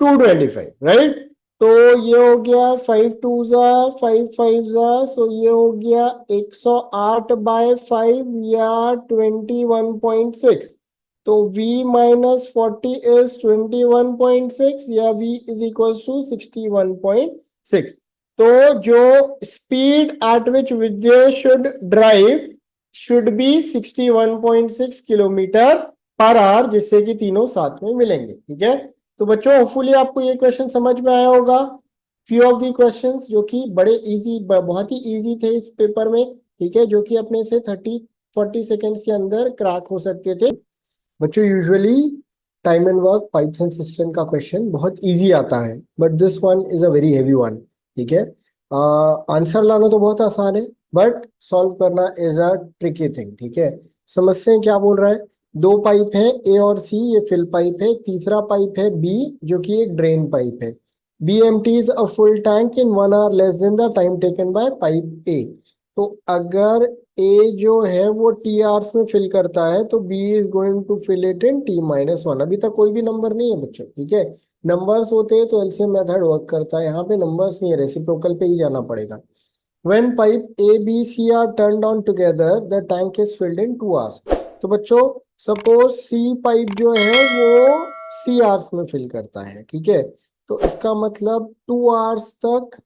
[SPEAKER 1] 225, राइट। तो ये हो गया 5 2 5 5, सो ये हो गया 108/5 या 21.6। तो v माइनस 40 इज 21.6 या v इज इक्वल टू 61.6। तो जो speed at which Vijay should drive should be 61.6 kilometre per hour, जिससे कि तीनों साथ में मिलेंगे, ठीक है। तो बच्चों होपफुली आपको ये क्वेश्चन समझ में आया होगा। फ्यू ऑफ दी क्वेश्चंस जो कि बड़े इजी, बहुत ही इजी थे इस पेपर में, ठीक है, जो कि अपने से 30-40 सेकेंड्स के अंदर क्रैक हो सकते थे। बच्चों usually time and work pipes and system का क्वेश्चन बहुत इजी आता है, but this one is a very heavy one, ठीक है। आंसर लाना तो बहुत आसान है, बट सॉल्व करना इज अ ट्रिकी थिंग, ठीक है। समस्या क्या बोल रहा है, दो पाइप है ए और सी, ये फिल पाइप है, तीसरा पाइप है बी जो कि एक ड्रेन पाइप है। B empties a full tank in 1 hour less than the time taken by pipe A। तो अगर ए जो है वो टी आवर्स में फिल करता है तो b is going to fill it in t-1। अभी तक कोई भी नंबर नहीं है बच्चों, ठीक है। नंबर्स होते हैं तो एलसीएम मेथड वर्क करता है, यहाँ पे नंबर्स नहीं है, रेसिप्रोकल पे ही जाना पड़ेगा। When pipe A, B, C are turned on together, the tank is filled in 2 hours। तो बच्चों सपोज सी पाइप जो है वो सी आवर्स में फिल करता है, ठीक है। तो इसका मतलब 2 आवर्स तक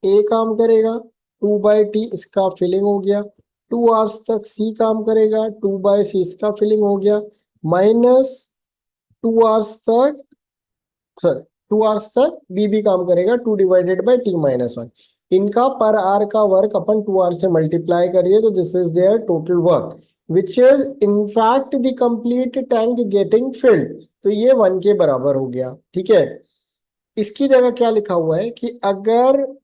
[SPEAKER 1] ए काम करेगा, 2/t इसका फिलिंग हो गया। 2 आवर्स तक सी काम करेगा, 2/c इसका फिलिंग हो गया। माइनस 2 आवर्स तक, सर 2 आवर्स तक बी भी काम करेगा, 2/t-1। इनका पर आवर का वर्क अपन 2 आवर्स से मल्टीप्लाई करिए तो this is their total work which is in fact the complete tank getting filled. तो ये 1 के बराबर हो गया, ठीक है। इसकी जगह क्या लिखा हुआ है कि अगर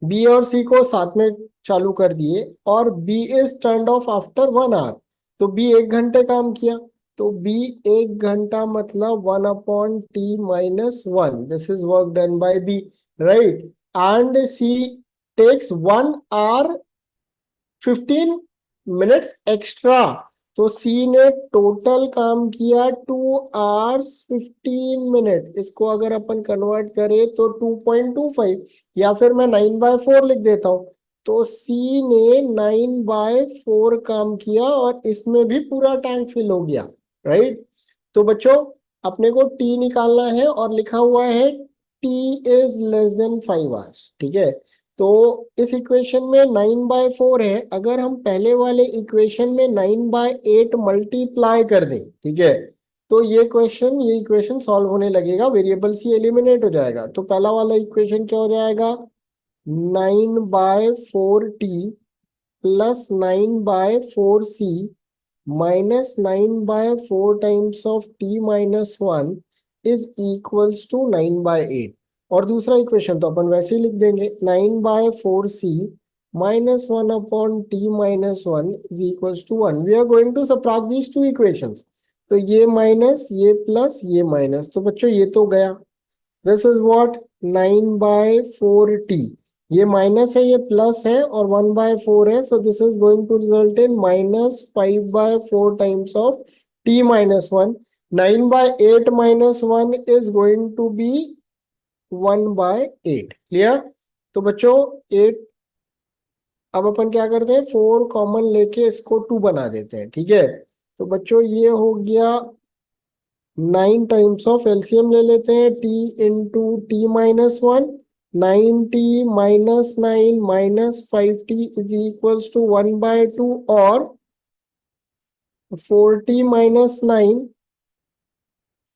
[SPEAKER 1] बी और सी को साथ में चालू कर दिए और b is turn off after 1 hour, तो बी 1 घंटे काम किया, तो बी 1 घंटा मतलब 1/t-1, this is work done by b, right. And c takes 1 hour 15 minutes extra. तो सी ने टोटल काम किया 2 hours 15 minutes। इसको अगर अपन कन्वर्ट करें तो 2.25, या फिर मैं 9/4 लिख देता हूं। तो सी ने 9/4 काम किया और इसमें भी पूरा टैंक फिल हो गया, राइट। तो बच्चों अपने को टी निकालना है और लिखा हुआ है T is less than 5 hours, ठीक है। तो इस इक्वेशन में 9/4 है, अगर हम पहले वाले इक्वेशन में 9/8 मल्टीप्लाई कर दें, ठीक है, तो ये इक्वेशन सॉल्व होने लगेगा, वेरिएबल सी एलिमिनेट हो जाएगा। तो पहला वाला इक्वेशन क्या हो जाएगा, 9/4t plus 9/4c minus 9/4 times of t-1 is equals to 9/8। और दूसरा इक्वेशन तो अपन वैसे ही लिख देंगे, 9/4c minus 1/t-1 is equals to 1। We are going to subtract these two equations. तो ये माइनस, ये प्लस, ये माइनस, तो बच्चों ये तो गया। This is what, 9/4t। ये माइनस है, ये प्लस है, और 1/4 है, so this is going to result in -5/4 times of t-1। 9/8 - 1 is going to be 1/8, clear. तो बच्चों 8, अब अपन क्या करते हैं, 4 कॉमन लेके इसको 2 बना देते हैं, ठीक है। तो बच्चों ये हो गया 9 टाइम्स ऑफ, एलसीएम ले लेते हैं, t into t-1, 9t-9 minus 5t is equals to 1/2, और 4t-9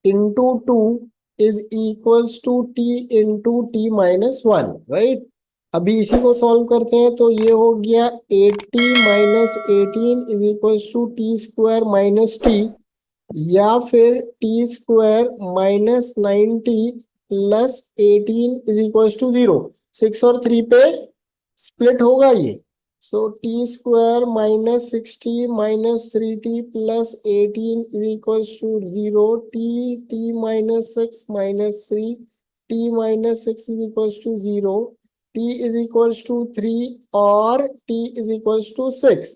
[SPEAKER 1] into 2 is equals to t into t-1, right. अभी इसी को सॉल्व करते हैं, तो ये हो गया 80-18 is equals to t² - t, या फिर t² - 90 plus 18 is equal to 0। 6 और 3 पे स्प्लिट होगा ये, so t² - 60 - 3t plus 18 is equal to 0। t-6 - 3 t-6 is equal to 0, t is equal to 3 और t is equal to 6,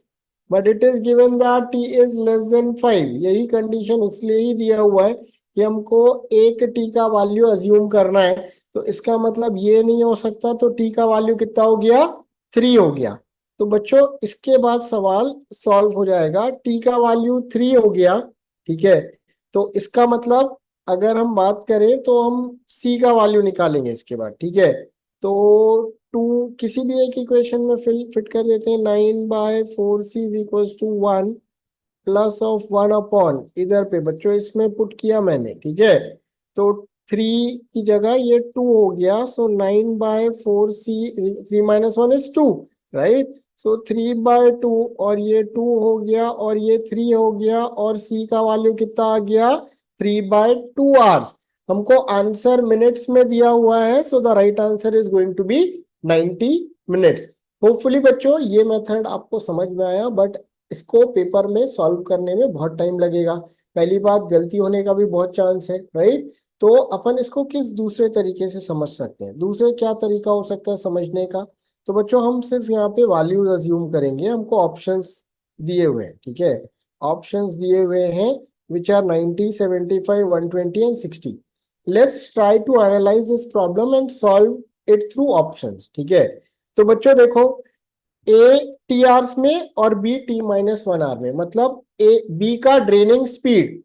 [SPEAKER 1] but it is given that t is less than 5। यही condition इसलिए ही दिया हुआ है कि हमको एक t का वैल्यू अज्यूम करना है। तो इसका मतलब ये नहीं हो सकता, तो t का वैल्यू कितना हो गया, 3 हो गया। तो बच्चों इसके बाद सवाल सॉल्व हो जाएगा, t का वैल्यू 3 हो गया, ठीक है। तो इसका मतलब अगर हम बात करें तो हम c का वैल्यू निकालेंगे इसके बाद, ठीक है। तो 2 किसी भी एक इक्वेशन में फिट कर देते हैं, 9/4c is equal to 1 plus of 1 इधर पे बच्चों इसमें पुट किया मैंने, ठीक है। तो 3 की जगह ये 2 हो गया, सो 9/4c 3 - 1 इज 2, राइट। सो 3/2, और ये 2 हो गया और ये 3 हो गया, और c का वैल्यू कितना आ गया, 3/2 आवर्स। हमको आंसर मिनट्स में दिया हुआ है, so the right answer is going to be 90 minutes. Hopefully बच्चों ये मेथड आपको समझ में आया, बट इसको पेपर में सॉल्व करने में बहुत टाइम लगेगा। पहली बात, गलती होने का भी बहुत चांस है, राइट। तो अपन इसको किस दूसरे तरीके से समझ सकते हैं, दूसरे क्या तरीका हो सकता है समझने का। तो बच्चों हम सिर्फ यहाँ पे वैल्यूज अज्यूम करेंगे, हमको ऑप्शंस दिए हुए हैं, ठीक है। ऑप्शंस दिए हुए हैं which are 90, 75, 120 and 60। Let's try to analyse this problem and solve it through options, ठीक है। तो बच्चों देखो, ए टी आवर्स में और बी t-1 आवर में, मतलब ए बी का ड्रेनिंग स्पीड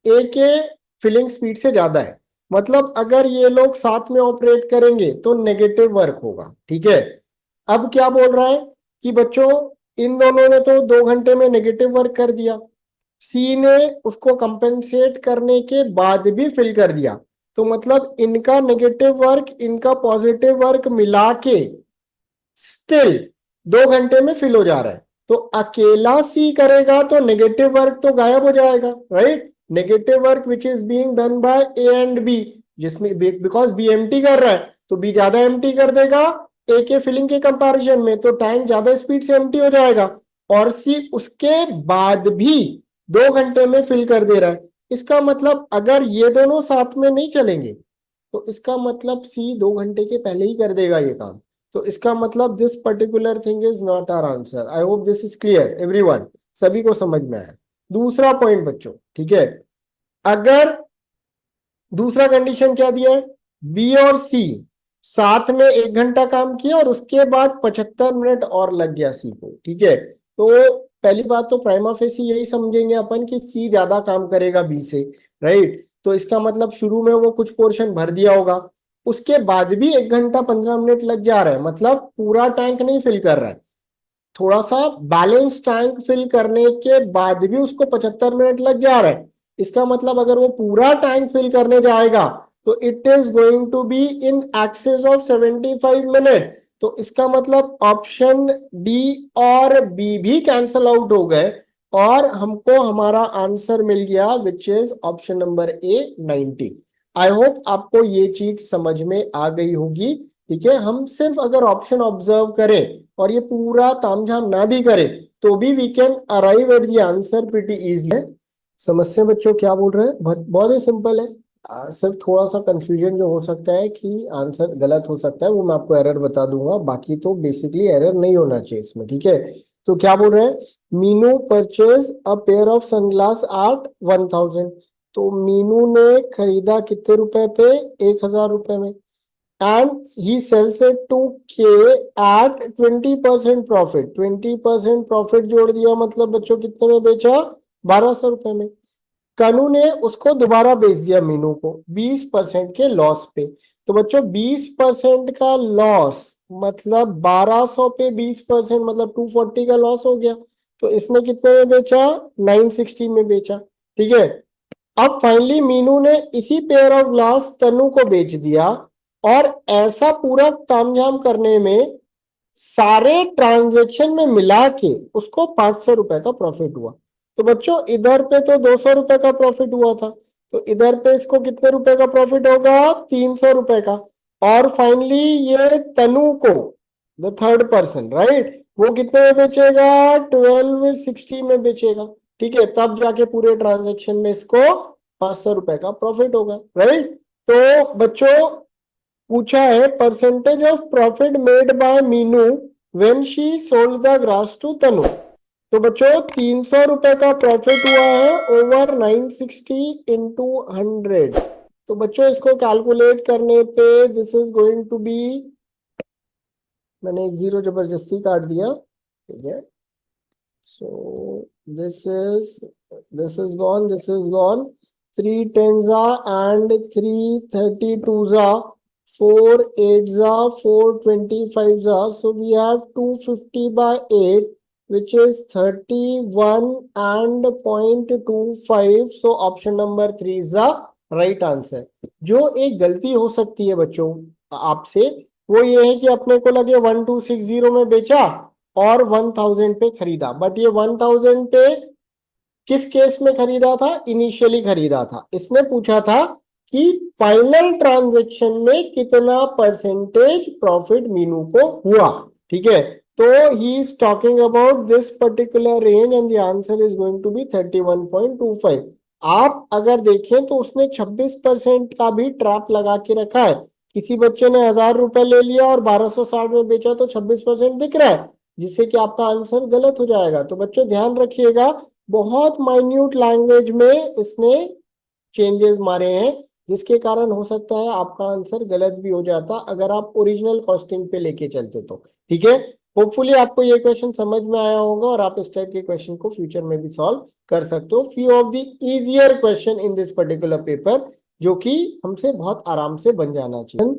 [SPEAKER 1] ए के फिलिंग स्पीड से ज्यादा है, मतलब अगर ये लोग साथ में ऑपरेट करेंगे तो नेगेटिव वर्क होगा। ठीक है, अब क्या बोल रहा है कि बच्चों इन दोनों ने तो 2 घंटे में नेगेटिव वर्क कर दिया, सी ने उसको कंपेंसेट करने के बाद भी फिल कर दिया, तो मतलब इनका नेगेटिव वर्क इनका पॉजिटिव वर्क मिला के स्टिल 2 घंटे में फिल हो जा रहा है। तो अकेला सी करेगा तो नेगेटिव वर्क तो गायब हो जाएगा, right. Negative work which is being done by a and b, जिसमें बिकॉज बी एम्प्टी कर रहा है तो बी ज्यादा एम्प्टी कर देगा ए के फिलिंग के कंपैरिजन में, तो टैंक ज्यादा स्पीड से एम्प्टी हो जाएगा, और सी उसके बाद भी 2 घंटे में फिल कर दे रहा है। इसका मतलब अगर ये दोनों साथ में नहीं चलेंगे तो इसका मतलब सी 2 घंटे के पहले ही कर देगा ये काम। तो इसका मतलब this particular thing is not our answer. I hope this is clear everyone, सभी को समझ में आया। दूसरा पॉइंट बच्चों, ठीक है, अगर दूसरा कंडीशन क्या दिया है, बी और सी साथ में 1 घंटा काम किया और उसके बाद 75 मिनट और लग गया सी को। ठीक है, तो पहली बात तो प्राइमा फेसी यही समझेंगे अपन कि सी ज्यादा काम करेगा बी से, राइट। तो इसका मतलब शुरू में वो कुछ पोर्शन भर दिया होगा, उसके बाद भी 1 घंटा 15 मिनट लग जा रहा है, मतलब पूरा टैंक नहीं फिल कर रहा है, थोड़ा सा बैलेंस टैंक फिल करने के बाद भी उसको 75 मिनट लग जा रहा है। इसका मतलब अगर वो पूरा टैंक फिल करने जाएगा तो it is going to be in excess of 75 minute. तो इसका मतलब ऑप्शन डी और बी भी कैंसल आउट हो गए और हमको हमारा आंसर मिल गया which is option number a 90। I hope आपको ये चीज समझ में आ गई होगी। ठीक है, हम सिर्फ अगर ऑप्शन ऑब्जर्व करें और ये पूरा तामझाम ना भी करे तो भी we can arrive at the answer pretty easily है। समस्या बच्चों क्या बोल रहे हैं, बहुत बहुत ही सिंपल है। सिर्फ थोड़ा सा कंफ्यूजन जो हो सकता है कि आंसर गलत हो सकता है, वो मैं आपको एरर बता दूंगा, बाकी तो बेसिकली एरर नहीं होना चाहिए इसमें। ठीक है, तो क्या बोल रहे हैं, Meenu purchase a pair of sunglass at 1000। तो मीनू ने खरीदा कितने रुपए पे, 1000 रुपए में, and he sells it to K at 20% profit. 20% profit जोड़ दिया मतलब बच्चों कितने में बेचा, 1200 रुपए में। कनु ने उसको दोबारा बेच दिया मीनू को 20% के लॉस पे। तो बच्चों 20% का लॉस मतलब 1200 पे 20% मतलब 240 का लॉस हो गया। तो इसने कितने में बेचा, 960 में बेचा। ठीक है, अब फाइनली मीनू ने इसी पेयर ऑफ ग्लास तनु को बेच दिया, और ऐसा पूरा तामझाम करने में सारे ट्रांजेक्शन में मिला के उसको 500 रुपए का प्रॉफिट हुआ। तो बच्चों इधर पे तो 200 रुपए का प्रॉफिट हुआ था, तो इधर पे इसको कितने रुपए का प्रॉफिट होगा, 300 रुपए का। और फाइनली ये तनु को, द थर्ड पर्सन, राइट, वो कितने में बेचेगा, 1260 में बेचेगा। ठीक है, तब जाके पूरे ट्रांजेक्शन में इसको 500 रुपए का प्रॉफिट होगा, राइट। तो बच्चों पूछा है percentage of profit made by Meenu when she sold the grass to Tanu. तो बच्चों 300 रुपए का प्रॉफिट हुआ है ओवर 960 इंटू 100। तो बच्चों इसको कैलकुलेट करने पे this is going to be, मैंने एक जीरो जबरदस्ती काट दिया, ठीक है। So this is gone, this is gone. 3 tens are and 3 32s are, 4 8s are, 4 25s are. So we have 250 by 8, which is 31 and 0.25. So option number 3 is the right answer. जो एक गलती हो सकती है बच्चों आपसे, वो ये है कि अपने को लगे 1260 में बेचा और 1000 पे खरीदा, बट ये 1000 पे किस केस में खरीदा था, इनिशियली खरीदा था। इसने पूछा था कि फाइनल ट्रांजैक्शन में कितना परसेंटेज प्रॉफिट मीनू को हुआ। ठीक है, तो he is talking about this particular range and the answer is going to be 31.25। आप अगर देखें तो उसने 26% का भी ट्रैप लगा के रखा है। किसी बच्चे ने 1000 रुपए ले लिया और 1260 में बेचा तो 26% दिख रहा है, जिससे कि आपका आंसर गलत हो जाएगा। तो बच्चों ध्यान रखिएगा, बहुत माइन्यूट लैंग्वेज में इसने चेंजेस मारे हैं, जिसके कारण हो सकता है आपका आंसर गलत भी हो जाता अगर आप ओरिजिनल कॉस्टिंग पे लेके चलते तो। ठीक है, होपफुली आपको ये क्वेश्चन समझ में आया होगा और आप इस टाइप के क्वेश्चन को फ्यूचर में भी सॉल्व कर सकते हो। Few of the easier question in this particular paper जो कि हमसे बहुत आराम से बन जाना चाहिए।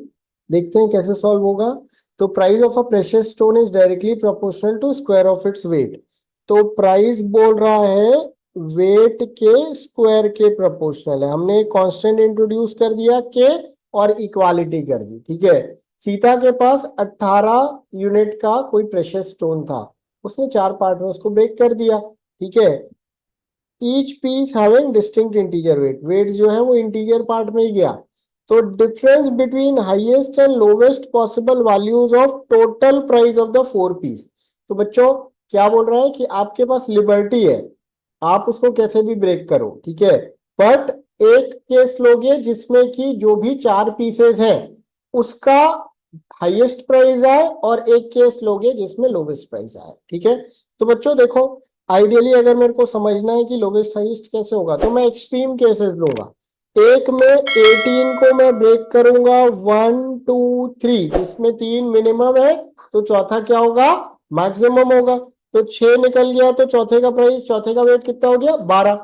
[SPEAKER 1] देखते हैं कैसे सॉल्व होगा। तो price of a precious stone is directly proportional to square of its weight. तो प्राइस बोल रहा है वेट के स्क्वायर के प्रोपोर्शनल है। हमने एक कांस्टेंट इंट्रोड्यूस कर दिया के और इक्वालिटी कर दी, ठीक है। सीता के पास 18 यूनिट का कोई प्रेशियस स्टोन था, उसने 4 पार्ट में उसको ब्रेक कर दिया, ठीक है। Each piece having distinct integer weight, weight जो है वो इंटीजर पार्ट में ही गया। तो difference between highest and lowest possible values of total price of the 4 piece. तो बच्चों क्या बोल रहा है कि आपके पास लिबर्टी है, आप उसको कैसे भी ब्रेक करो, ठीक है। बट एक केस लोगे जिसमें कि जो भी 4 पीसेस हैं उसका हाईएस्ट प्राइस आए और एक केस लोगे जिसमें लोवेस्ट प्राइस आए, ठीक है। तो बच्चों देखो, आइडियली अगर मेरे को समझना है कि लोवेस्ट हाईएस्ट कैसे होगा तो मैं एक्सट्रीम केसेस लूंगा। एक में 18 को मैं ब्रेक करूंगा 1 2 3, जिसमें 3 मिनिमम है तो चौथा क्या होगा, मैक्सिमम होगा। तो 6 निकल गया तो चौथे का प्राइस, चौथे का वेट कितना हो गया 12।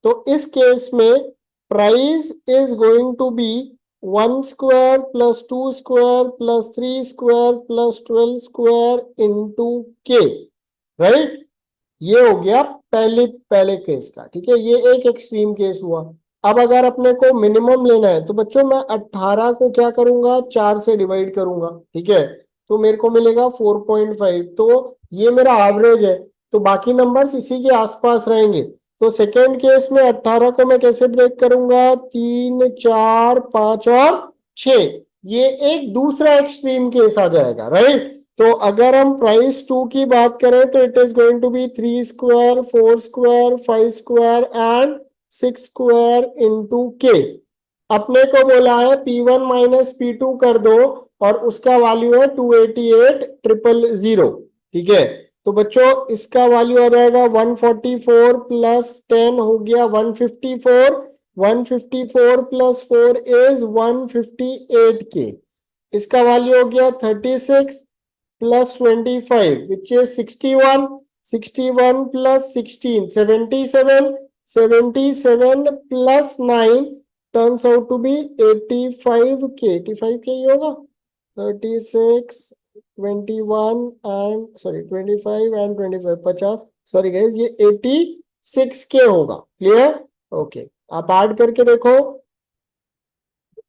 [SPEAKER 1] तो इस केस में price is going to be 1 square plus 2 square plus 3 square plus 12 square into k, right. ये हो गया पहले केस का, ठीक है। ये एक एक्सट्रीम केस हुआ। अब अगर अपने को मिनिमम लेना है तो बच्चों मैं 18 को क्या करूंगा, 4 से डिवाइड करूंगा, ठीक है। तो मेरे को मिलेगा 4.5। तो ये मेरा एवरेज है, तो बाकी नंबर्स इसी के आसपास रहेंगे। तो सेकेंड केस में 18 को मैं कैसे ब्रेक करूंगा, 3 4 5 और 6। ये एक दूसरा एक्सट्रीम केस आ जाएगा, राइट। तो अगर हम प्राइस 2 की बात करें तो it is going to be 3 square 4 square 5 square and 6 square into k. अपने को बोला है P1 माइनस P2 कर दो और उसका वैल्यू है 288 ट्रिपल 0, ठीक है। तो बच्चों इसका वैल्यू आ जाएगा 144 प्लस 10 हो गया 154, 154 प्लस 4 इज 158 के। इसका वैल्यू हो गया 36 plus 25 which is 61, 61 plus 16 77, 77 plus 9 turns out to be 85k, 85k ही होगा। 36 21 and sorry 25 and 25 50, sorry guys ये 86k होगा। Clear, okay. आप ऐड करके देखो,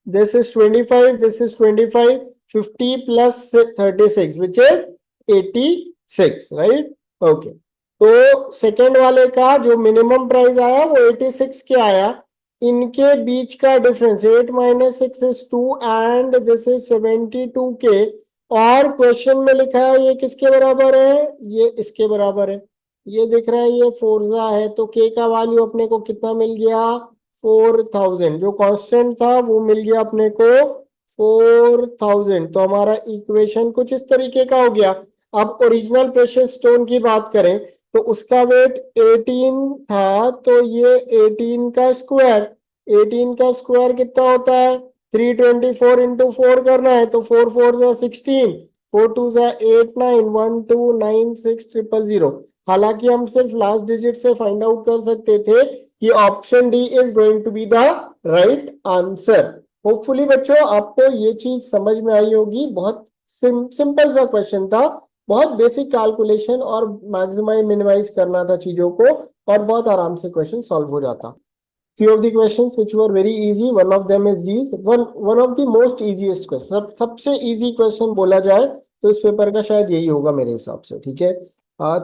[SPEAKER 1] this is 25, this is 25, 50 plus 36 which is 86, right? Okay. तो सेकेंड वाले का जो मिनिमम प्राइस आया वो 86 के आया। इनके बीच का difference 8 minus 6 is 2 and this is 72 के। और क्वेश्चन में लिखा है ये किसके बराबर है, ये इसके बराबर है। ये दिख रहा है ये फोर्जा है, तो के का वैल्यू अपने को कितना मिल गया, 4000। जो कांस्टेंट था वो मिल गया अपने को 4000। तो हमारा इक्वेशन कुछ इस तरीके का हो गया। अब ओरिजिनल प्रेशियस स्टोन की बात करें तो उसका वेट 18 था, तो ये 18 का स्क्वायर, 18 का स्क्वायर कितना होता है 324 इंटू 4 करना है। तो 4 4 जा 16, 4 2 जा 8 9 1 2 9 6 ट्रिपल 0। हालांकि हम सिर्फ लास्ट डिजिट से फाइंड आउट कर सकते थे कि option d is going to be the right answer. Hopefully बच्चों आपको ये चीज समझ में आई होगी। बहुत सिंपल सा क्वेश्चन था, बहुत बेसिक कैलकुलेशन और मैक्सिमाइज मिनिमाइज करना था चीजों को और बहुत आराम से क्वेश्चन सॉल्व हो जाता। Few of the questions which were very easy, one of them is these, one of the most easiest question, सबसे easy question बोला जाए तो इस पेपर का शायद यही होगा मेरे हिसाब से, ठीक है।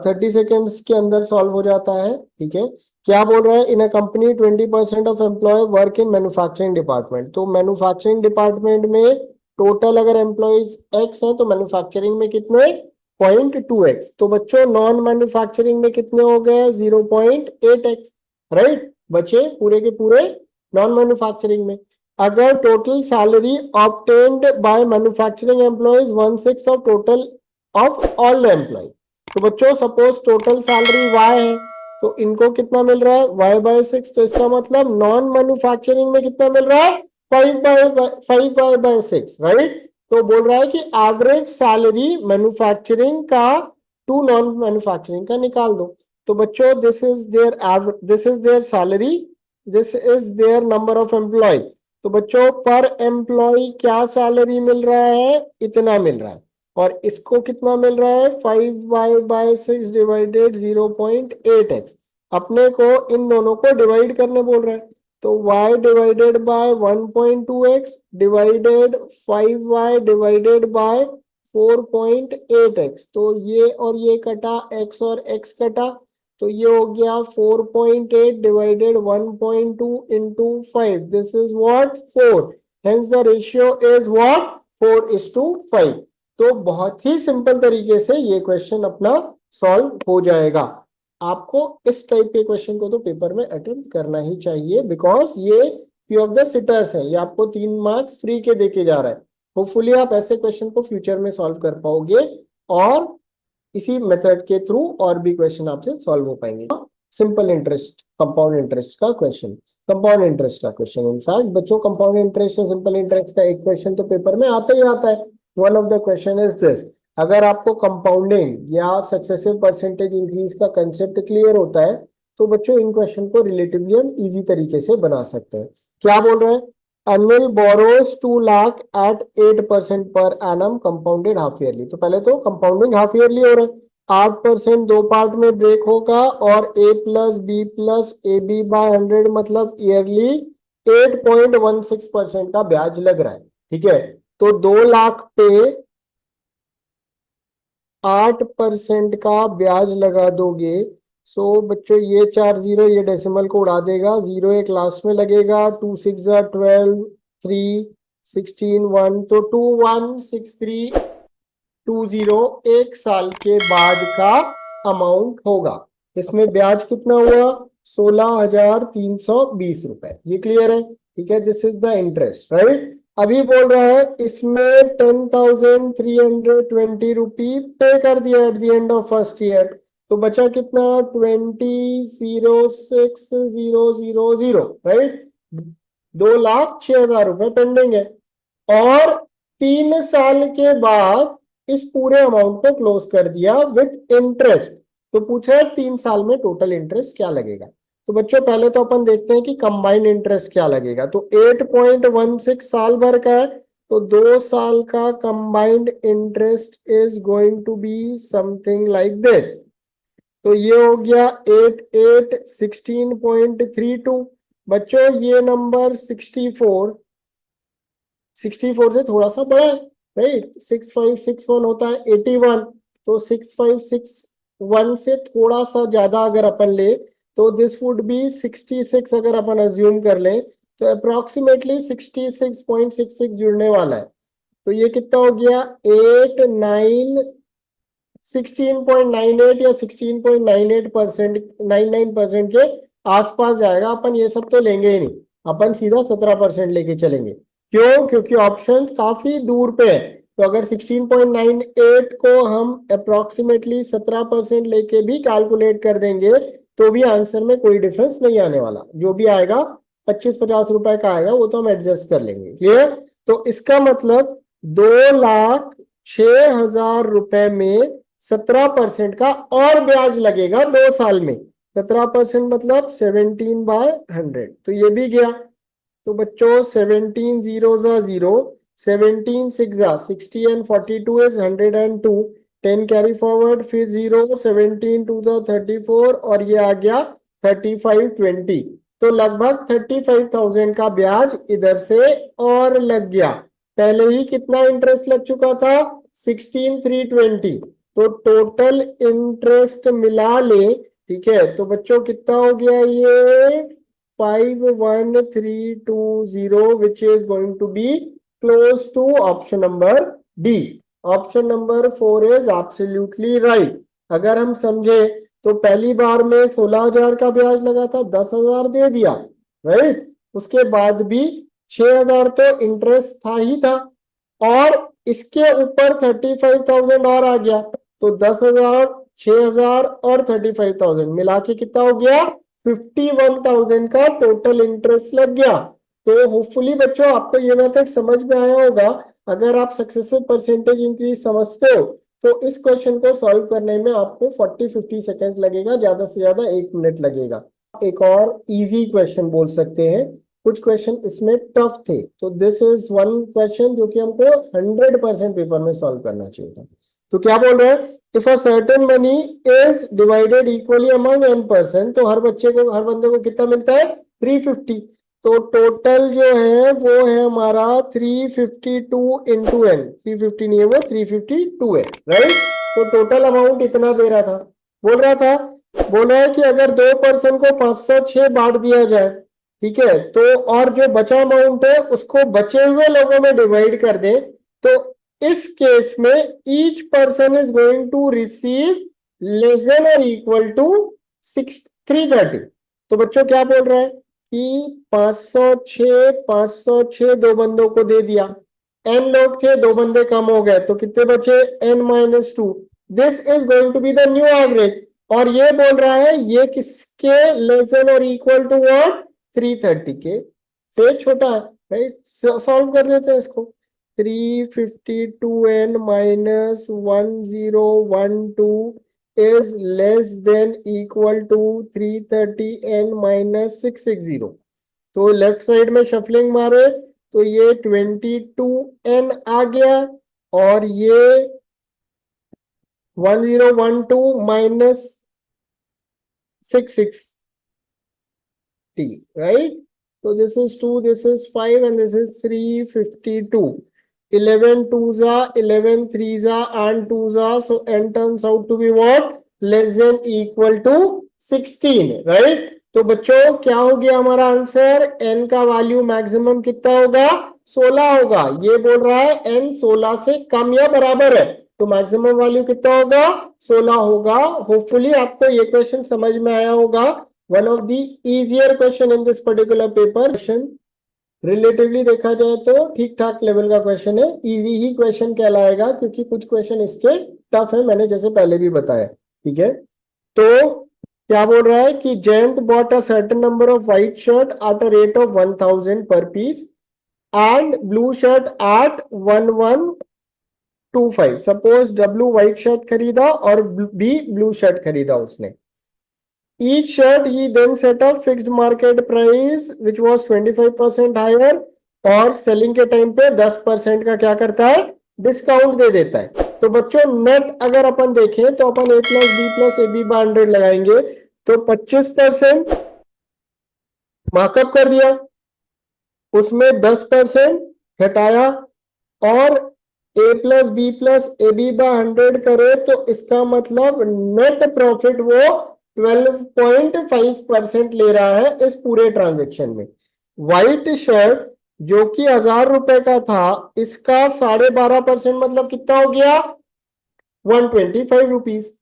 [SPEAKER 1] 30 सेकेंड्स के अंदर सॉल्व हो जाता है, ठीक है। क्या बोल रहा है, in a company 20% of employee work in manufacturing department. तो मैन्युफैक्चरिंग डिपार्टमेंट में टोटल अगर एम्प्लॉयज एक्स है तो मैन्युफैक्चरिंग में कितने 0.2x। तो बच्चों नॉन मैन्युफैक्चरिंग में कितने हो गए 0.8x, राइट। बचे पूरे के पूरे नॉन मैन्युफैक्चरिंग में। अगर total salary obtained by manufacturing employees 1/6 of total of all the employ. तो बच्चों सपोज टोटल सैलरी y है तो इनको कितना मिल रहा है y/6। तो इसका मतलब नॉन मैन्युफैक्चरिंग में कितना मिल रहा है 5/6, राइट। तो बोल रहा है कि एवरेज सैलरी मैन्युफैक्चरिंग का टू नॉन मैन्युफैक्चरिंग का निकाल दो। तो बच्चों this is their salary, this is their number of employ. तो बच्चों पर एम्प्लॉय क्या सैलरी मिल रहा है, इतना मिल रहा है। और इसको कितना मिल रहा है, 5y/6 डिवाइडेड 0.8x। अपने को इन दोनों को डिवाइड करने बोल रहा है। तो y divided by 1.2x divided 5y divided by 4.8x। तो ये और ये कटा, x और x कटा, तो ये हो गया 4.8 divided 1.2 into 5। This is what, 4। Hence the ratio is what, 4:5। तो बहुत ही सिंपल तरीके से ये क्वेश्चन अपना सॉल्व हो जाएगा। आपको इस टाइप के क्वेश्चन को तो पेपर में अटेम्प्ट करना ही चाहिए, बिकॉज ये फ्यू ऑफ द सिटर्स है, ये आपको 3 मार्क्स फ्री के देके जा रहा है। होपफुली आप ऐसे क्वेश्चन को फ्यूचर में सॉल्व कर पाओगे और इसी मेथड के थ्रू और भी क्वेश्चन आपसे सॉल्व हो पाएंगे। सिंपल इंटरेस्ट, कंपाउंड इंटरेस्ट का क्वेश्चन, कंपाउंड इंटरेस्ट का क्वेश्चन। इनफैक्ट बच्चों कंपाउंड इंटरेस्ट या सिंपल इंटरेस्ट का एक क्वेश्चन तो पेपर में आता ही आता है। One of the question is this. अगर आपको कंपाउंडिंग या सक्सेसिव परसेंटेज इंक्रीज का कंसेप्ट क्लियर होता है तो बच्चों इन क्वेश्चन को रिलेटिवली हम इजी तरीके से बना सकते हैं। क्या बोल रहे हैं, Anil borrows 2 lakh eight 8% per annum compounded half yearly. तो पहले तो कंपाउंडिंग हाफ ईयरली हो रहा है, 8% दो पार्ट में ब्रेक होगा और a plus B plus A B by 100 मतलब ईयरली 8.16% का ब्याज लग रहा है। ठीक है, तो 2 लाख पे 8% का ब्याज लगा दोगे। सो बच्चों ये 4 जीरो ये डेसिमल को उड़ा देगा, जीरो एक लास्ट में लगेगा, 2 6 12, 3 16 1, तो 216320 एक साल के बाद का अमाउंट होगा। इसमें ब्याज कितना हुआ, 16,320 रुपए। ये क्लियर है, ठीक है। This is the interest, right. अभी बोल रहा है इसमें 10,320 रुपी पे कर दिया at the end of first year. तो बचा कितना, 20,06,000, राइट। 2,06,000 रुपए पेंडिंग है। और 3 साल के बाद इस पूरे अमाउंट को क्लोज कर दिया विथ इंटरेस्ट। तो पूछा है 3 साल में टोटल इंटरेस्ट क्या लगेगा। तो बच्चों पहले तो अपन देखते हैं कि कंबाइंड इंटरेस्ट क्या लगेगा। तो 8.16 साल भर का है, तो 2 साल का combined interest is going to be something like this. तो ये हो गया 8,816.32। बच्चों ये नंबर 64 से थोड़ा सा बड़ा है, राइट। 6561 होता है 81, तो 6561 से थोड़ा सा ज्यादा अगर अपन ले तो दिस वुड बी 66। अगर अपन अज्यूम कर ले तो अप्रोक्सीमेटली 66.66 जुड़ने वाला है। तो ये कितना हो गया, 16.98 या 16.98%, 99% के आसपास जाएगा। अपन ये सब तो लेंगे ही नहीं, अपन सीधा 17% लेके चलेंगे। क्यों, क्योंकि ऑप्शन काफी दूर पे है। तो अगर 16.98 को हम अप्रोक्सीमेटली 17% लेके भी कैलकुलेट कर देंगे तो भी आंसर में कोई डिफरेंस नहीं आने वाला। जो भी आएगा 25-50 रुपए का आएगा, वो तो हम एडजस्ट कर लेंगे। क्लियर। तो इसका मतलब 2,06,000 रुपए में 17% का और ब्याज लगेगा 2 साल में। 17% मतलब 17/100, तो ये भी गया। तो बच्चों 17 0 0, 17 6 60 एंड 42 इज 102, 10 कैरी फॉरवर्ड, फिर 0, 17 2 34 और ये आ गया 3520। तो लगभग 35,000 का ब्याज इधर से और लग गया। पहले ही कितना इंटरेस्ट लग चुका था, 16,320। तो टोटल इंटरेस्ट मिला ले, ठीक है, तो बच्चों कितना हो गया ये 51320, which is going to be close to option number D. Option number 4 is absolutely right. अगर हम समझे तो पहली बार में 16,000 का ब्याज लगा था, 10,000 दे दिया, राइट। उसके बाद भी 6,000 तो इंटरेस्ट था ही था, और इसके ऊपर 35,000 और आ गया। तो 10,000, 6,000 और 35,000 मिला के कितना हो गया, 51,000 का टोटल इंटरेस्ट लग गया। तो होपफुली बच्चों आपको ये मेथड समझ में आया होगा। अगर आप सक्सेसिव परसेंटेज इंक्रीज समझते हो तो इस क्वेश्चन को सॉल्व करने में आपको 40-50 सेकेंड्स लगेगा, ज्यादा से ज्यादा 1 मिनट लगेगा। एक और इजी क्वेश्चन बोल सकते हैं, कुछ क्वेश्चन इसमें टफ थे, तो दिस इज वन क्वेश्चन जो कि हमको 100% पेपर में सॉल्व करना चाहिए था। तो क्या बोल रहे हैं, if a certain money is divided equally among n%, तो हर बच्चे को, हर बंदे को कितना मिलता है, 350। तो टोटल जो है वो है हमारा 352 इंटू एन, 350 नहीं है वो 352 है, राइट। तो टोटल अमाउंट इतना दे रहा था, बोल रहा था, बोला है कि अगर 2% को 506 बांट दिया जाए, ठीक है, तो और जो बचा अमाउंट है उसको बचे हुए लोगों में डिवाइड कर दे, तो इस केस में each person is going to receive less than और इक्वल टू 330। तो बच्चों क्या बोल रहा है कि 506 दो बंदों को दे दिया, n लोग थे, दो बंदे कम हो गए, तो कितने बचे, n-2। This is going to be the new average, और ये बोल रहा है ये किसके लेस देन और इक्वल टू व्हाट, 330 के से छोटा है, राइट। सॉल्व कर देते हैं इसको, 352n minus 1012 is less than equal to 330n minus 660। तो लेफ्ट साइड में शफलिंग मारे तो ये 22n आ गया, और ये 1012 minus 660, right? So this is 2, this is 5, and this is 352. 11 twos are 11 threes are and twos are, so n turns out to be what, less than equal to 16, right? तो बच्चों क्या हो गया हमारा आंसर, n का value maximum कितना होगा, 16 होगा। ये बोल रहा है n 16 से कम या बराबर है, तो मैक्सिमम वैल्यू कितना होगा, 16 होगा। होपफुली आपको ये क्वेश्चन समझ में आया होगा। One of the easier question in this particular paper, question relatively देखा जाए तो ठीक ठाक लेवल का क्वेश्चन है, इजी ही क्वेश्चन कहलाएगा, क्योंकि कुछ क्वेश्चन इसके टफ है, मैंने जैसे पहले भी बताया, ठीक है। तो क्या बोल रहा है कि Jayant bought a certain number of white shirt at a rate of 1000 per piece and blue shirt at 1125। Suppose W white shirt खरीदा और बी ब्लू शर्ट खरीदा उसने। Each shirt he then set a fixed market price which was 25% higher, और selling के time पे 10% का क्या करता है, डिस्काउंट दे देता है। तो बच्चों नेट अगर अपन देखें तो अपन a plus B plus A B 100 लगाएंगे, तो 25% मार्कअप कर दिया, उसमें 10% घटाया, और a plus B plus A B 100 करे, तो इसका मतलब नेट प्रॉफिट वो 12.5% ले रहा है इस पूरे ट्रांजेक्शन में। व्हाइट शर्ट जो कि 1000 रुपए का था, इसका 12.5% मतलब कितना हो गया, 125 रुपीज।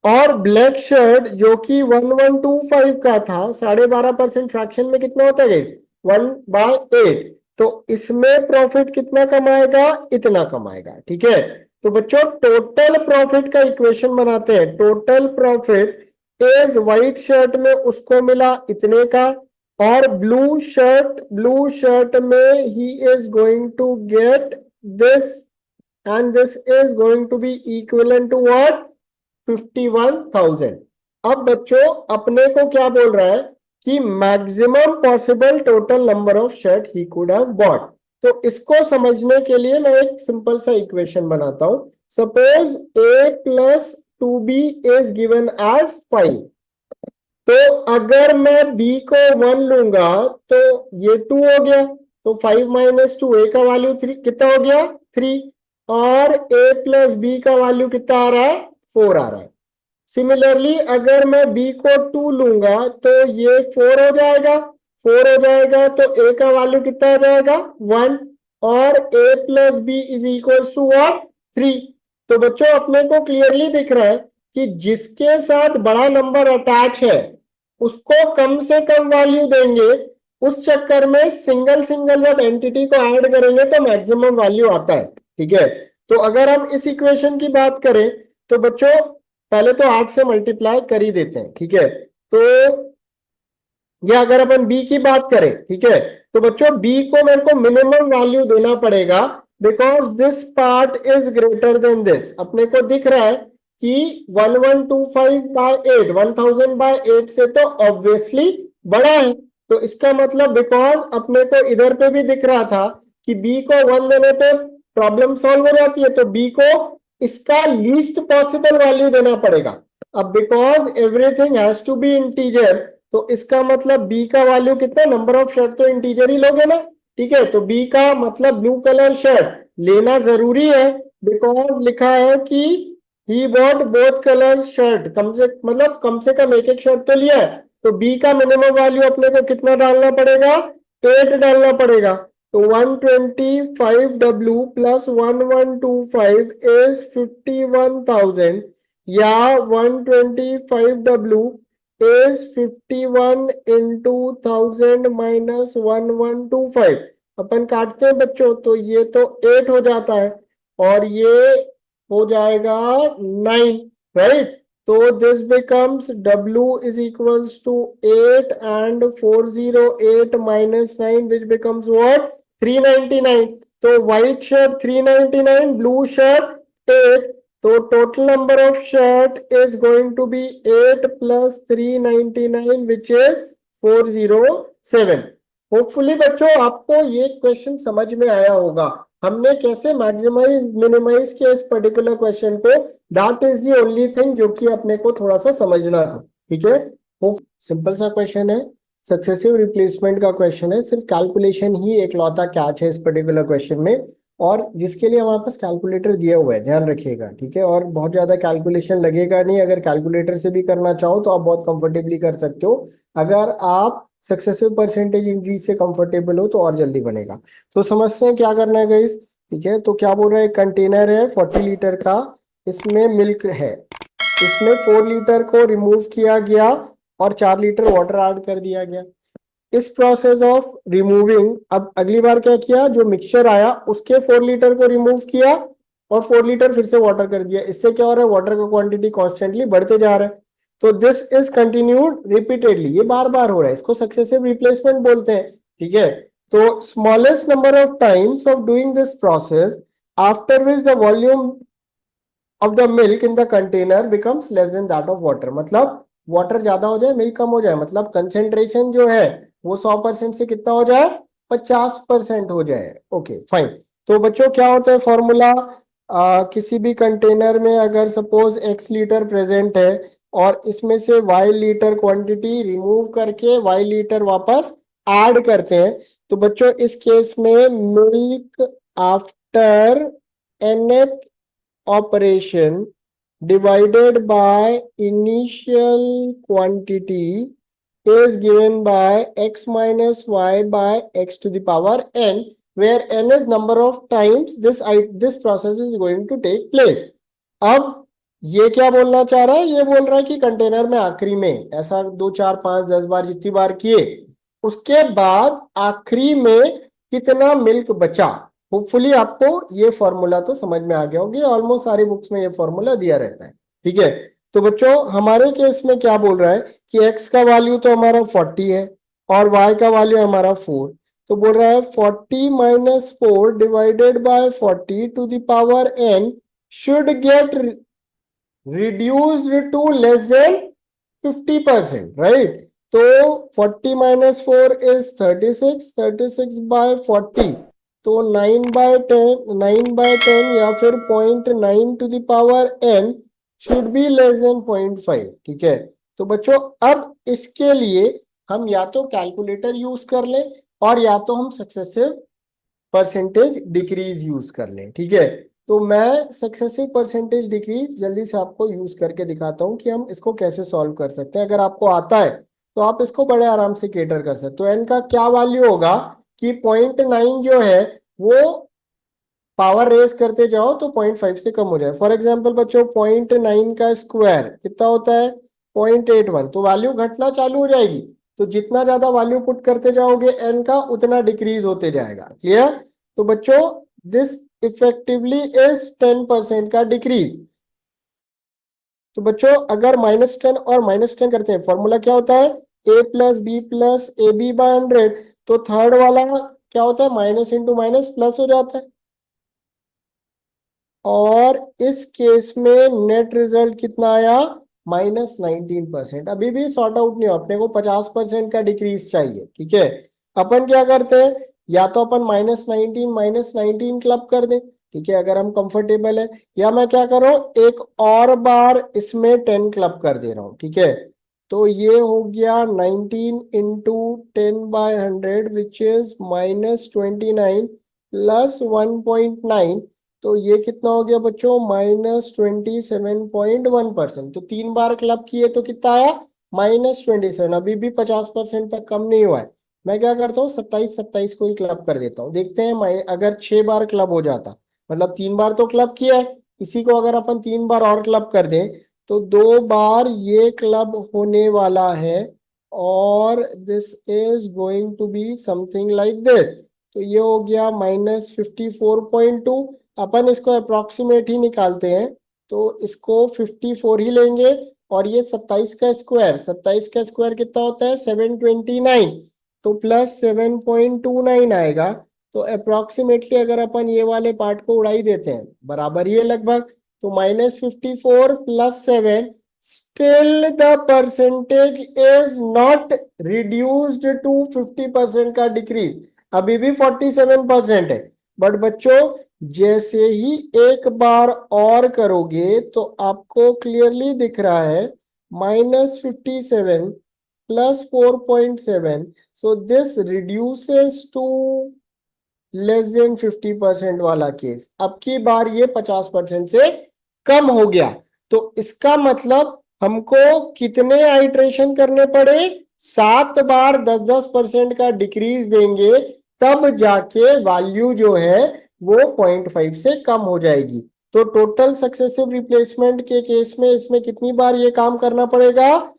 [SPEAKER 1] और ब्लैक शर्ट जो कि 1125 का था, 12.5% फ्रैक्शन में कितना होता है, 1/8। तो इसमें प्रॉफिट कितना कमाएगा, इतना कमाएगा, ठीक है। तो बच्चों टोटल प्रॉफिट का इक्वेशन बनाते हैं। Total profit is white shirt में उसको मिला इतने का, और ब्लू शर्ट में he is going to get this, and this is going to be equivalent to what, 51,000। अब बच्चों अपने को क्या बोल रहा है कि maximum possible total number of shirt he could have bought. तो इसको समझने के लिए मैं एक सिंपल सा इक्वेशन बनाता हूं। Suppose a plus 2b is given as 5, तो अगर मैं b को 1 लूंगा तो ये 2 हो गया, तो 5 माइनस 2, a का वैल्यू 3 कितना हो गया, 3, और a प्लस बी का वैल्यू कितना आ रहा है, 4 आ रहा है। सिमिलरली अगर मैं b को 2 लूंगा तो ये 4 हो जाएगा, 4 हो जाएगा, तो a का वैल्यू कितना आ जाएगा, 1, और a plus B is equal to what, 3। तो बच्चों अपने को क्लियरली दिख रहा है कि जिसके साथ बड़ा नंबर अटैच है उसको कम से कम वैल्यू देंगे, उस चक्कर में सिंगल जब एंटिटी को ऐड करेंगे तो मैक्सिमम वैल्यू आता है, ठीक है। तो अगर हम इस इक्वेशन की बात करें तो बच्चों पहले तो 8 से मल्टीप्लाई कर ही देते हैं, ठीक है। तो या अगर अपन b की बात करें, ठीक है, तो बच्चों b को मेरे को मिनिमम वैल्यू देना पड़ेगा because this part is greater then this. अपने को दिख रहा है कि 1125/8 1000/8 से तो ऑब्वियसली बड़ा है। तो इसका मतलब बिकॉज अपने को इधर पे भी दिख रहा था कि बी को 1 देने पे प्रॉब्लम सॉल्व हो जाती है, तो बी को इसका लीस्ट पॉसिबल वैल्यू देना पड़ेगा। अब because everything has to be integer, तो इसका मतलब बी का वैल्यू कितना, नंबर ऑफ शर्ट तो इंटीजर ही लोगे ना, ठीक है। तो बी का मतलब ब्लू कलर शर्ट लेना जरूरी है, बिकॉज लिखा है कि he bought both colour shirt, कम से कम एक एक शर्ट तो लिया है। तो बी का मिनिमम वैल्यू अपने को कितना डालना पड़ेगा, 8 डालना पड़ेगा। तो 125W प्लस 1125 इज 51,000, या 125W is 51 into 1000 minus 1125। अपन काटते हैं बच्चों, तो ये तो 8 हो जाता है और ये हो जाएगा 9, राइट। तो this becomes W is equals to 8 and 408 minus 9, which becomes what, 399। तो white shirt 399, blue shirt 8। तो total number of shirt is going to be 8 plus 399, which is 407। Hopefully बच्चों आपको ये क्वेश्चन समझ में आया होगा, हमने कैसे मैक्सिमाइज मिनिमाइज किया इस पर्टिकुलर क्वेश्चन को। That is the only thing जो कि अपने को थोड़ा सा समझना था, ठीक है। सिंपल सा क्वेश्चन है, सक्सेसिव रिप्लेसमेंट का क्वेश्चन है, सिर्फ कैलकुलेशन ही एक लौता कैच है इस पर्टिकुलर क्वेश्चन में, और जिसके लिए हमारे पास कैलकुलेटर दिया हुआ है, ध्यान रखिएगा, ठीक है। और बहुत ज्यादा कैलकुलेशन लगेगा नहीं, अगर कैलकुलेटर से भी करना चाहो तो आप बहुत कंफर्टेबली कर सकते हो। अगर आप सक्सेसिव परसेंटेज इंक्रीज से कंफर्टेबल हो तो और जल्दी बनेगा। तो समझते हैं क्या करना है गाइस, ठीक है। तो क्या बोल रहा है, कंटेनर है 40 लीटर का, इसमें मिल्क है, इसमें 4 लीटर को रिमूव किया गया और 4 लीटर वाटर ऐड कर दिया गया। इस प्रोसेस ऑफ रिमूविंग, अब अगली बार क्या किया, जो मिक्सचर आया उसके 4 लीटर को रिमूव किया और 4 लीटर फिर से वाटर कर दिया। इससे क्या हो रहा है, वाटर का क्वांटिटी कॉन्स्टेंटली बढ़ते जा रहा है। तो दिस इज कंटिन्यूड रिपीटेडली, ये बार बार हो रहा है, इसको सक्सेसिव रिप्लेसमेंट बोलते हैं, ठीक है। तो smallest number of times of doing this process after which the volume of the milk in the container becomes less than that of water। मतलब वाटर ज्यादा हो जाए मिल्क कम हो जाए, मतलब कंसेंट्रेशन जो है वो 100% से कितना हो जाए, 50% हो जाए। Okay fine. तो बच्चों क्या होता है फॉर्मूला, किसी भी कंटेनर में अगर सपोज x लीटर प्रेजेंट है और इसमें से y लीटर क्वांटिटी रिमूव करके y लीटर वापस ऐड करते हैं, तो बच्चों इस केस में milk after nth operation divided by initial quantity is given by x minus y by x to the power n, where n is number of times this process is going to take place। अब ये क्या बोलना चाह रहा है, ये बोल रहा है कि कंटेनर में आखिरी में ऐसा 2 4 5 10 बार जितनी बार किए, उसके बाद आखिरी में कितना मिल्क बचा। होपफुली आपको ये फॉर्मूला तो समझ में आ गया होगा, ऑलमोस्ट सारी बुक्स में ये फॉर्मूला दिया रहता है, ठीक है। तो बच्चों हमारे केस में क्या बोल रहा है कि x का वैल्यू तो हमारा 40 है और y का वैल्यू हमारा 4। तो बोल रहा है 40 minus 4 divided by 40 to the power n should get reduced to less than 50%, right। तो 40 minus 4 is 36, 36 by 40, तो 9/10 या फिर 0.9 to the power n should be less than 0.5, ठीक है। तो बच्चों अब इसके लिए हम या तो कैलकुलेटर यूज कर लें और या तो हम सक्सेसिव परसेंटेज डिक्रीज यूज कर लें, ठीक है। तो मैं सक्सेसिव परसेंटेज डिक्रीज जल्दी से आपको यूज करके दिखाता हूं कि हम इसको कैसे सॉल्व कर सकते हैं। अगर आपको आता है तो आप इसको बड़े आराम से केटर कर सकते हो। तो एन का क्या वैल्यू होगा कि 0.9 जो है वो पावर रेस करते जाओ तो 0.5 से कम हो जाए। फॉर एग्जाम्पल बच्चों 0.9 का स्क्वायर कितना होता है, 0.81, तो वैल्यू घटना चालू हो जाएगी। तो जितना ज्यादा वैल्यू पुट करते जाओगे एन का उतना डिक्रीज होते जाएगा, क्लियर। तो बच्चों दिस इफेक्टिवली इज 10% का डिक्रीज। तो बच्चों अगर -10 और -10 करते हैं, फॉर्मूला क्या होता है, a plus B plus A B by 100। तो थर्ड वाला क्या होता है, माइनस इंटू माइनस प्लस हो जाता है, और इस केस में नेट रिजल्ट कितना आया, -19%। अभी भी सॉर्ट आउट नहीं हो, अपने को 50% का डिक्रीज चाहिए, ठीक है। अपन क्या करते हैं, या तो अपन -19 क्लब कर दें, ठीक है, अगर हम कंफर्टेबल है, या मैं क्या करूं, एक और बार इसमें 10 क्लब कर दे रहा हूं, ठीक है। तो ये हो गया 19 इंटू 10/100 विच इज -29 प्लस 1.9। तो ये कितना हो गया बच्चों, -27.1%। तो 3 बार क्लब किए तो कितना आया, -27। अभी भी 50% तक कम नहीं हुआ है। मैं क्या करता हूँ, 27 को ही क्लब कर देता हूँ, देखते हैं अगर 6 बार क्लब हो जाता, मतलब 3 बार तो क्लब किया है, इसी को अगर अपन 3 बार और क्लब कर दें तो 2 बार ये क्लब होने वाला है, और this is going to be something like this. तो ये हो गया -54.2। अपन इसको अप्रोक्सीमेट ही निकालते हैं, तो इसको 54 ही लेंगे, और ये 27 का स्क्वायर कितना होता है, 729, तो +7.29 आएगा। तो अप्रोक्सीमेटली अगर अपन ये वाले पार्ट को उड़ा ही देते हैं, बराबर ही है लगभग, तो -54 plus 7, still the percentage is not reduced to 50% का डिक्रीज, अभी भी 47% है। बट बच्चों जैसे ही एक बार और करोगे तो आपको क्लियरली दिख रहा है -57 plus 4.7, so this reduces to <50% वाला केस। अब की बार ये 50% से कम हो गया, तो इसका मतलब हमको कितने आइट्रेशन करने पड़े, 7 बार 10-10% का डिक्रीज देंगे, तब जाके वैल्यू जो है वो 0.5 से कम हो जाएगी। तो टोटल सक्सेसिव रिप्लेसमेंट के केस में इसमें कितनी बार ये काम करना पड़ेगा,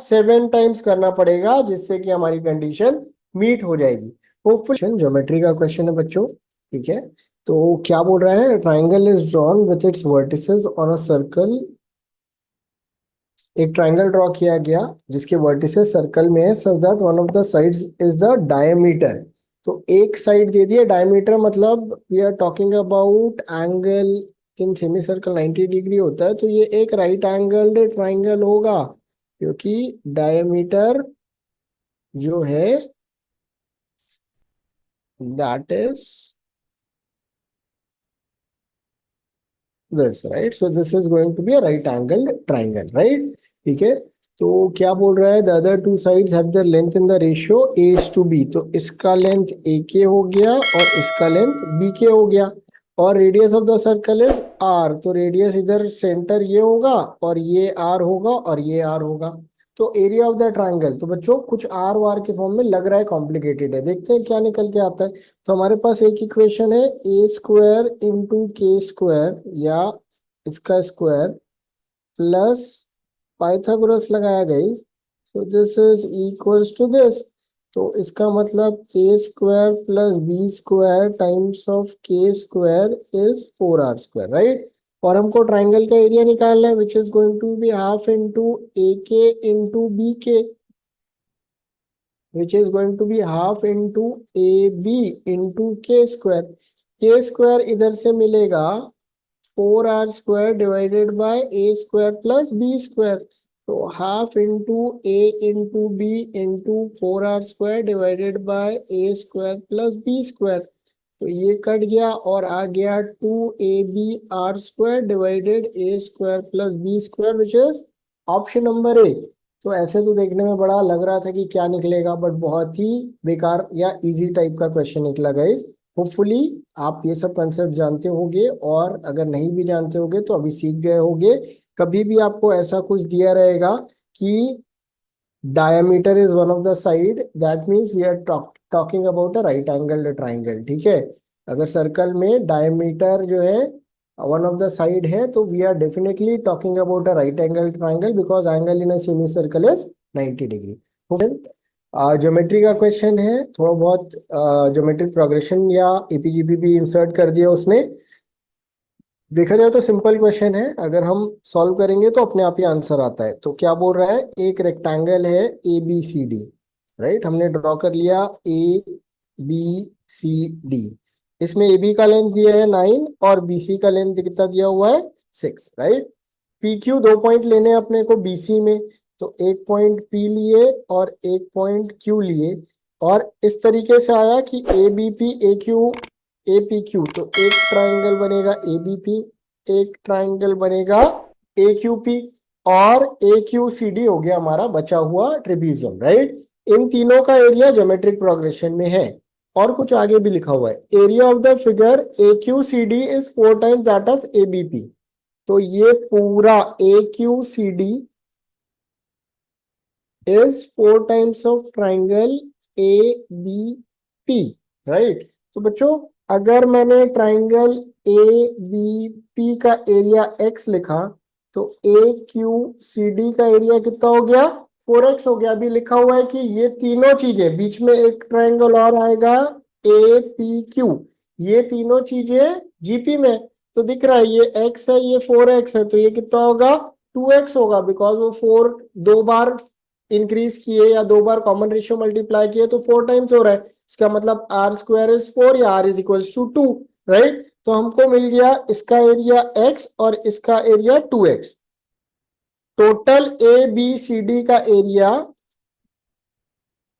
[SPEAKER 1] 7 टाइम्स करना पड़ेगा, जिससे कि हमारी कंडीशन मीट हो जाएगी। होपफुल ज्योमेट्री का क्वेश्चन है बच्चों, ठीक है। तो क्या बोल रहा है, triangle is drawn with its vertices on a circle. एक ट्राइंगल ड्रॉ किया गया जिसके वर्टिसेस सर्कल में है, such that one of the sides is the diameter. तो एक साइड दे दिया डायमीटर, मतलब we are talking about angle in semicircle 90 degree होता है, तो ये एक राइट एंगल्ड ट्राइंगल होगा, क्योंकि डायमीटर जो है that is this, right? So this is going to be a right angled triangle, right? ठीक है। तो क्या बोल रहा है, the other two sides have their length in the ratio a is to b। तो इसका लेंथ ak हो गया और इसका लेंथ bk हो गया, और radius of the circle is r। तो रेडियस इधर सेंटर ये होगा, और ये r होगा, और ये r होगा। तो एरिया ऑफ द ट्राइंगल, तो बच्चों कुछ आर वार के फॉर्म में लग रहा है कॉम्प्लिकेटेड है, देखते हैं क्या निकल के आता है। तो हमारे पास एक इक्वेशन है, A square into K square, या इसका स्क्वायर प्लस पाइथागोरस लगाया गई, so this is equals to this. तो इसका मतलब A square plus B square times of K square is 4r square, right. और हमको ट्राइंगल का एरिया निकालना है, which is going to be half into A K into B K, which is going to be half into AB into k square। k square इधर से मिलेगा 4r square divided by a square plus b square। तो half into a into b into 4r square divided by a square plus b square। तो ये कट गया और आ गया 2ab r square divided a square plus b square, which is option number ए। तो ऐसे तो देखने में बड़ा लग रहा था कि क्या निकलेगा, बट बहुत ही बेकार या इजी टाइप का क्वेश्चन निकला गाइस। होपफुली आप ये सब कंसेप्ट जानते होंगे, और अगर नहीं भी जानते होंगे तो अभी सीख गए होंगे। कभी भी आपको ऐसा कुछ दिया रहेगा कि diameter is one of the side, that means we are talking about a right angled triangle, ठीक है। अगर सर्कल में diameter जो है one of the side है, तो we are definitely talking about a right angled triangle because angle in a semicircle is 90 degree। Geometry का question है, थोड़ा बहुत ज्योमेट्रिक प्रोग्रेशन या एपीजीपी भी इंसर्ट कर दिया उसने। देखा जाए तो सिंपल क्वेश्चन है, अगर हम सॉल्व करेंगे तो अपने आप ही आंसर आता है। तो क्या बोल रहा है, एक रेक्टेंगल है A B C D, right, हमने ड्रॉ कर लिया ए बी सी डी। इसमें AB का लेंथ दिया है 9 और BC का लेंथ कितना दिया हुआ है 6, राइट। PQ 2 पॉइंट लेने हैं अपने को BC में, तो एक पॉइंट P लिए और एक पॉइंट Q लिए, और इस तरीके से आया कि ABP AQ APQ, तो एक ट्राइंगल बनेगा ABP, एक ट्राइंगल बनेगा AQP, और AQCD हो गया हमारा बचा हुआ ट्रेपीजियम, राइट। इन तीनों का एरिया ज्योमेट्रिक प्रोग्रेशन में है। और कुछ आगे भी लिखा हुआ है, area of the figure AQCD is 4 times that of ABP। तो ये पूरा AQCD is 4 times of triangle ABP, right. तो बच्चों अगर मैंने ट्राइंगल ABP का एरिया x लिखा, तो AQCD का एरिया कितना हो गया 4x हो गया। अभी लिखा हुआ है कि ये तीनों चीजें, बीच में एक ट्राइंगल और आएगा APQ, ये तीनों चीजें GP में, तो दिख रहा है ये x है, ये 4x है, तो ये कितना होगा 2x होगा, बिकॉज वो 4 दो बार इंक्रीज किए या दो बार कॉमन रेशियो मल्टीप्लाई किए तो 4 टाइम्स हो रहा है। इसका मतलब आर स्क्वायर इज 4 या r is equal to 2, right. तो हमको मिल गया इसका एरिया x और इसका area 2x। Total A B C D का एरिया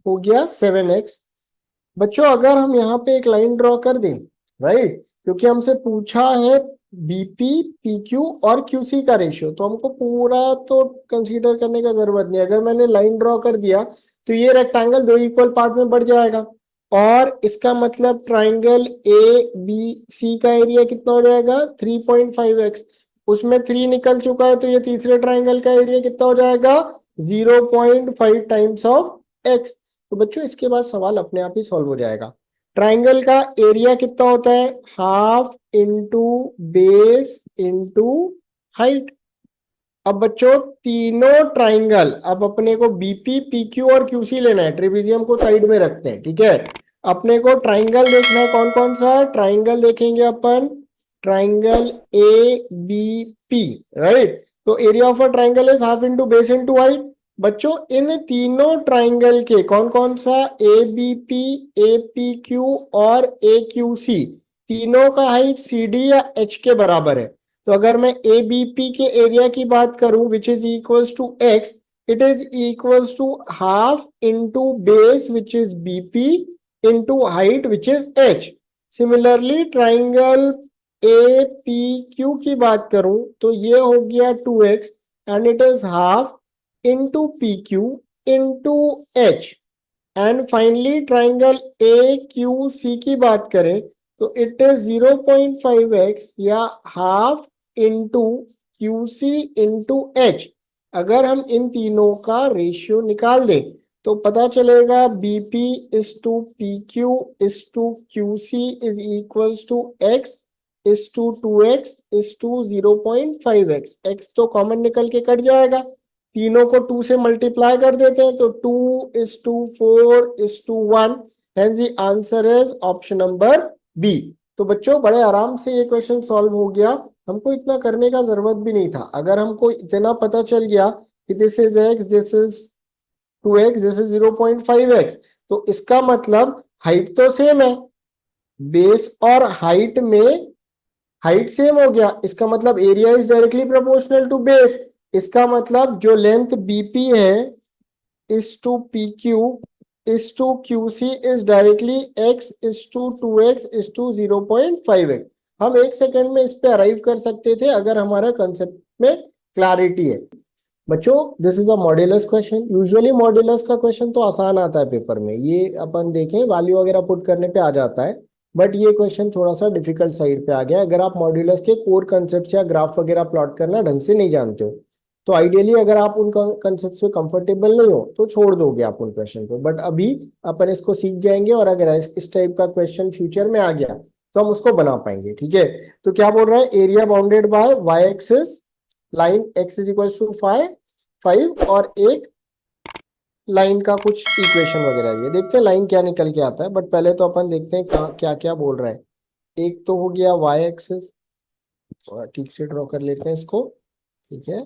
[SPEAKER 1] हो गया 7x। बच्चों अगर हम यहाँ पे एक लाइन ड्रॉ कर दें, राइट, क्योंकि हमसे पूछा है बीपी पीक्यू और क्यूसी का रेशियो, तो हमको पूरा तो कंसीडर करने का जरूरत नहीं। अगर मैंने लाइन ड्रॉ कर दिया तो ये रेक्टेंगल दो इक्वल पार्ट में बढ़ जाएगा, और इसका मतलब ट्राइंगल ए बी सी का एरिया कितना हो जाएगा 3.5x। उसमें 3 निकल चुका है, तो ये तीसरे ट्राइंगल का एरिया कितना हो जाएगा 0.5 टाइम्स ऑफ x। तो बच्चों इसके बाद सवाल अपने आप ही सॉल्व हो जाएगा। ट्राइंगल का एरिया कितना होता है half into base into height. अब बच्चों तीनों ट्राइंगल, अब अपने को बीपी पीक्यू और क्यूसी लेना है, ट्रेपेजियम को साइड में रखते हैं, ठीक है। अपने को ट्राइंगल देखना है, कौन कौन सा ट्राइंगल देखेंगे अपन, triangle A B P, right. तो area of a triangle is half into base into height. बच्चों इन तीनों ट्राइंगल के कौन कौन सा A B P A P Q और ए क्यू सी, तीनों का हाइट सी डी या एच के बराबर है। तो अगर मैं ए बी पी के एरिया की बात करूं which is equals to X, it is equals to half into base which is BP into height which is H. Similarly triangle A P Q की बात करूं तो ये हो गया 2x and it is half into P Q into H. And finally triangle A Q C की बात करें तो इट इज 0.5x या half into Q C into H. अगर हम इन तीनों का रेशियो निकाल दें तो पता चलेगा BP is to P Q is to Q C is equals to X is to 2x is to 0.5x। X तो कॉमन निकल के कट जाएगा, तीनों को 2 से मल्टीप्लाई कर देते हैं तो 2:4:1, hence the answer is option number B. तो बच्चों बड़े आराम से ये क्वेश्चन सॉल्व हो गया, हमको इतना करने का जरूरत भी नहीं था। अगर हमको इतना पता चल गया कि this is x this is 2x this is 0.5x, तो इसका मतलब हाइट तो सेम है, बेस और हाइट में हाइट सेम हो गया, इसका मतलब area is directly proportional to base. इसका मतलब जो लेंथ बीपी है is to P Q is to Q C is directly X is to 2x is to 0.5x। हम एक सेकंड में इस पे अराइव कर सकते थे अगर हमारा कंसेप्ट में क्लैरिटी है। बच्चों this is a modulus question. Usually modulus का क्वेश्चन तो आसान आता है पेपर में, ये अपन देखें वैल्यू वगैरह पुट करने पे आ जाता है, बट ये क्वेश्चन थोड़ा सा डिफिकल्ट साइड पे आ गया अगर आप मॉड्यूलस के कोर कंसेप्ट या ग्राफ वगैरह प्लॉट करना ढंग से नहीं जानते हो। तो आइडियली अगर आप उन कंसेप्ट से कंफर्टेबल नहीं हो तो छोड़ दोगे आप उन क्वेश्चन को, बट अभी अपन इसको सीख जाएंगे और अगर इस टाइप का क्वेश्चन फ्यूचर में आ गया तो हम उसको बना पाएंगे, ठीक है। तो क्या बोल रहा है, area bounded by Y axis line X is equal to 5 और एक लाइन का कुछ इक्वेशन वगैरह, ये देखते हैं लाइन क्या निकल के आता है, बट पहले तो अपन देखते हैं क्या क्या बोल रहा है। एक तो हो गया वाई एक्सिस, थोड़ा ठीक से ड्रॉ कर लेते हैं इसको, ठीक है।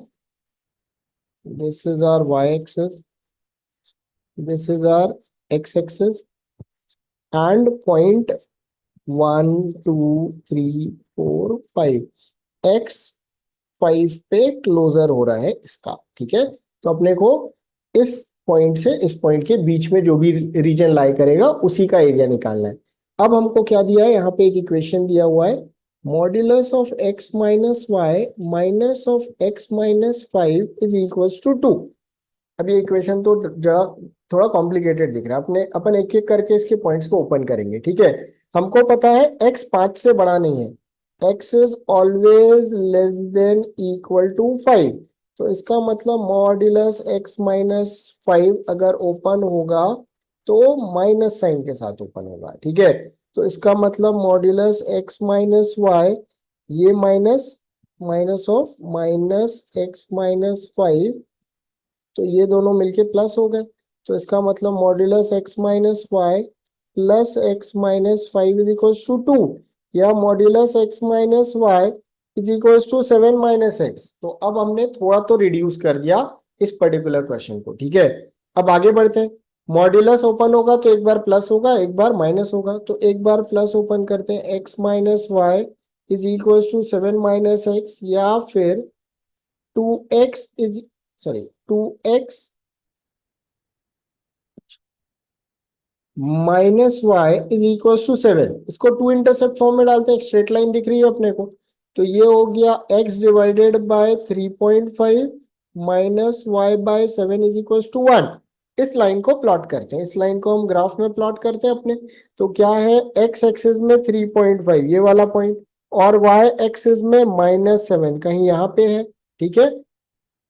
[SPEAKER 1] This is our Y axis, this is our X axis, and point 1 2 3 4 5, x 5 पे क्लोजर हो रहा है इसका, ठीक है। तो अपने को इस पॉइंट से इस पॉइंट के बीच में जो भी रीजन लाई करेगा उसी का एरिया निकालना है। अब हमको क्या दिया है, यहाँ पे एक इक्वेशन दिया हुआ है, modulus of x minus Y minus of x minus 5 is equals to 2। अब ये इक्वेशन तो जरा थोड़ा कॉम्प्लिकेटेड दिख रहा है, अपने अपन एक एक करके इसके पॉइंट्स को ओपन करेंगे, ठीक है। हमको पता है x 5 से बड़ा नहीं है, x is always less than equal to 5। तो इसका मतलब मॉड्यूलस x माइनस 5 अगर ओपन होगा तो माइनस साइन के साथ ओपन होगा, ठीक है। तो इसका मतलब मॉड्यूलस x माइनस वाई, ये minus minus of minus x minus 5, तो ये दोनों मिलके प्लस हो गए। तो इसका मतलब modulus X minus Y plus X minus 5 is equals to 2, या modulus X minus Y is equals to 7 minus X. तो अब हमने थोड़ा तो रिड्यूस कर दिया इस पर्टिकुलर क्वेश्चन को, ठीक है। अब आगे बढ़ते हैं, मॉड्यूलस ओपन होगा तो एक बार प्लस होगा एक बार माइनस होगा, तो एक बार प्लस ओपन करते हैं, X minus Y is equals to 7 minus X, या फिर 2x is sorry 2x minus Y is equal to 7। इसको टू इंटरसेप्ट फॉर्म में डालते हैं, एक स्ट्रेट लाइन दिख रही है अपने को। तो ये हो गया x divided by 3.5 minus Y by 7 is equal to 1। इस लाइन को प्लॉट करते हैं, इस लाइन को हम ग्राफ में प्लॉट करते हैं अपने। तो क्या है, x एक्सिस में 3.5 ये वाला पॉइंट, और y एक्सिस में -7 कहीं यहाँ पे है, ठीक है।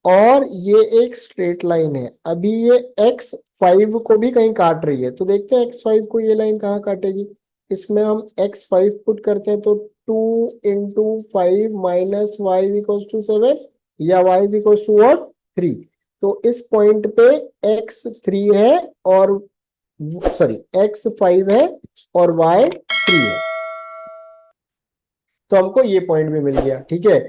[SPEAKER 1] और ये एक स्ट्रेट लाइन है, अभी ये x5 को भी कहीं काट रही है, तो देखते हैं x5 को ये लाइन कहाँ काटेगी। इसमें हम x5 पुट करते हैं, तो 2 × 5 माइनस वाई इक्वल्स टू 7, या y इक्वल्स टू व्हाट 3। तो इस पॉइंट पे x3 है और सॉरी x5 है और y3 है, तो हमको ये पॉइंट भी मिल गया, ठीक है।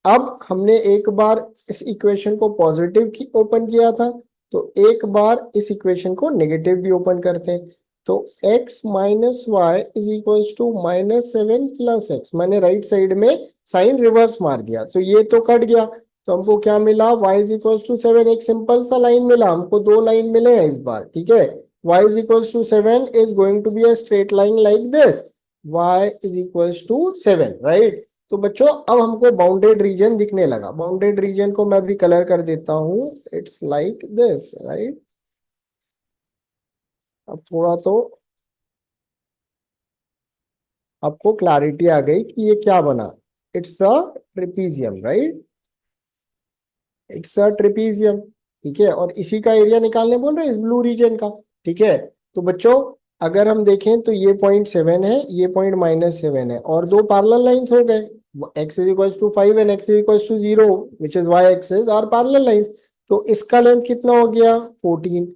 [SPEAKER 1] अब हमने एक बार इस इक्वेशन को पॉजिटिव की ओपन किया था, तो एक बार इस इक्वेशन को नेगेटिव भी ओपन करते हैं। तो x minus Y is equal to -7 plus X, मैंने राइट साइड में साइन रिवर्स मार दिया, तो ये तो कट गया। तो हमको क्या मिला, y इज इक्वल टू 7, एक सिंपल सा लाइन मिला हमको, दो लाइन मिले हैं इस बार, ठीक है। y is equal to 7 is going to be a straight line like this, y is equal to 7, right. तो बच्चों अब हमको बाउंडेड रीजन दिखने लगा, बाउंडेड रीजन को मैं भी कलर कर देता हूं, इट्स लाइक दिस, राइट। अब थोड़ा तो आपको क्लैरिटी आ गई कि ये क्या बना, it's a trapezium, right, it's a trapezium, ठीक है। और इसी का एरिया निकालने बोल रहे हैं, इस ब्लू रीजन का, ठीक है। तो बच्चों अगर हम देखें तो ये पॉइंट 7 है, ये पॉइंट -7 है, और दो पैरेलल लाइंस हो गए, x is equal to 5 and x is equal to 0 which is y axis are parallel lines. तो इसका लेंथ कितना हो गया 14,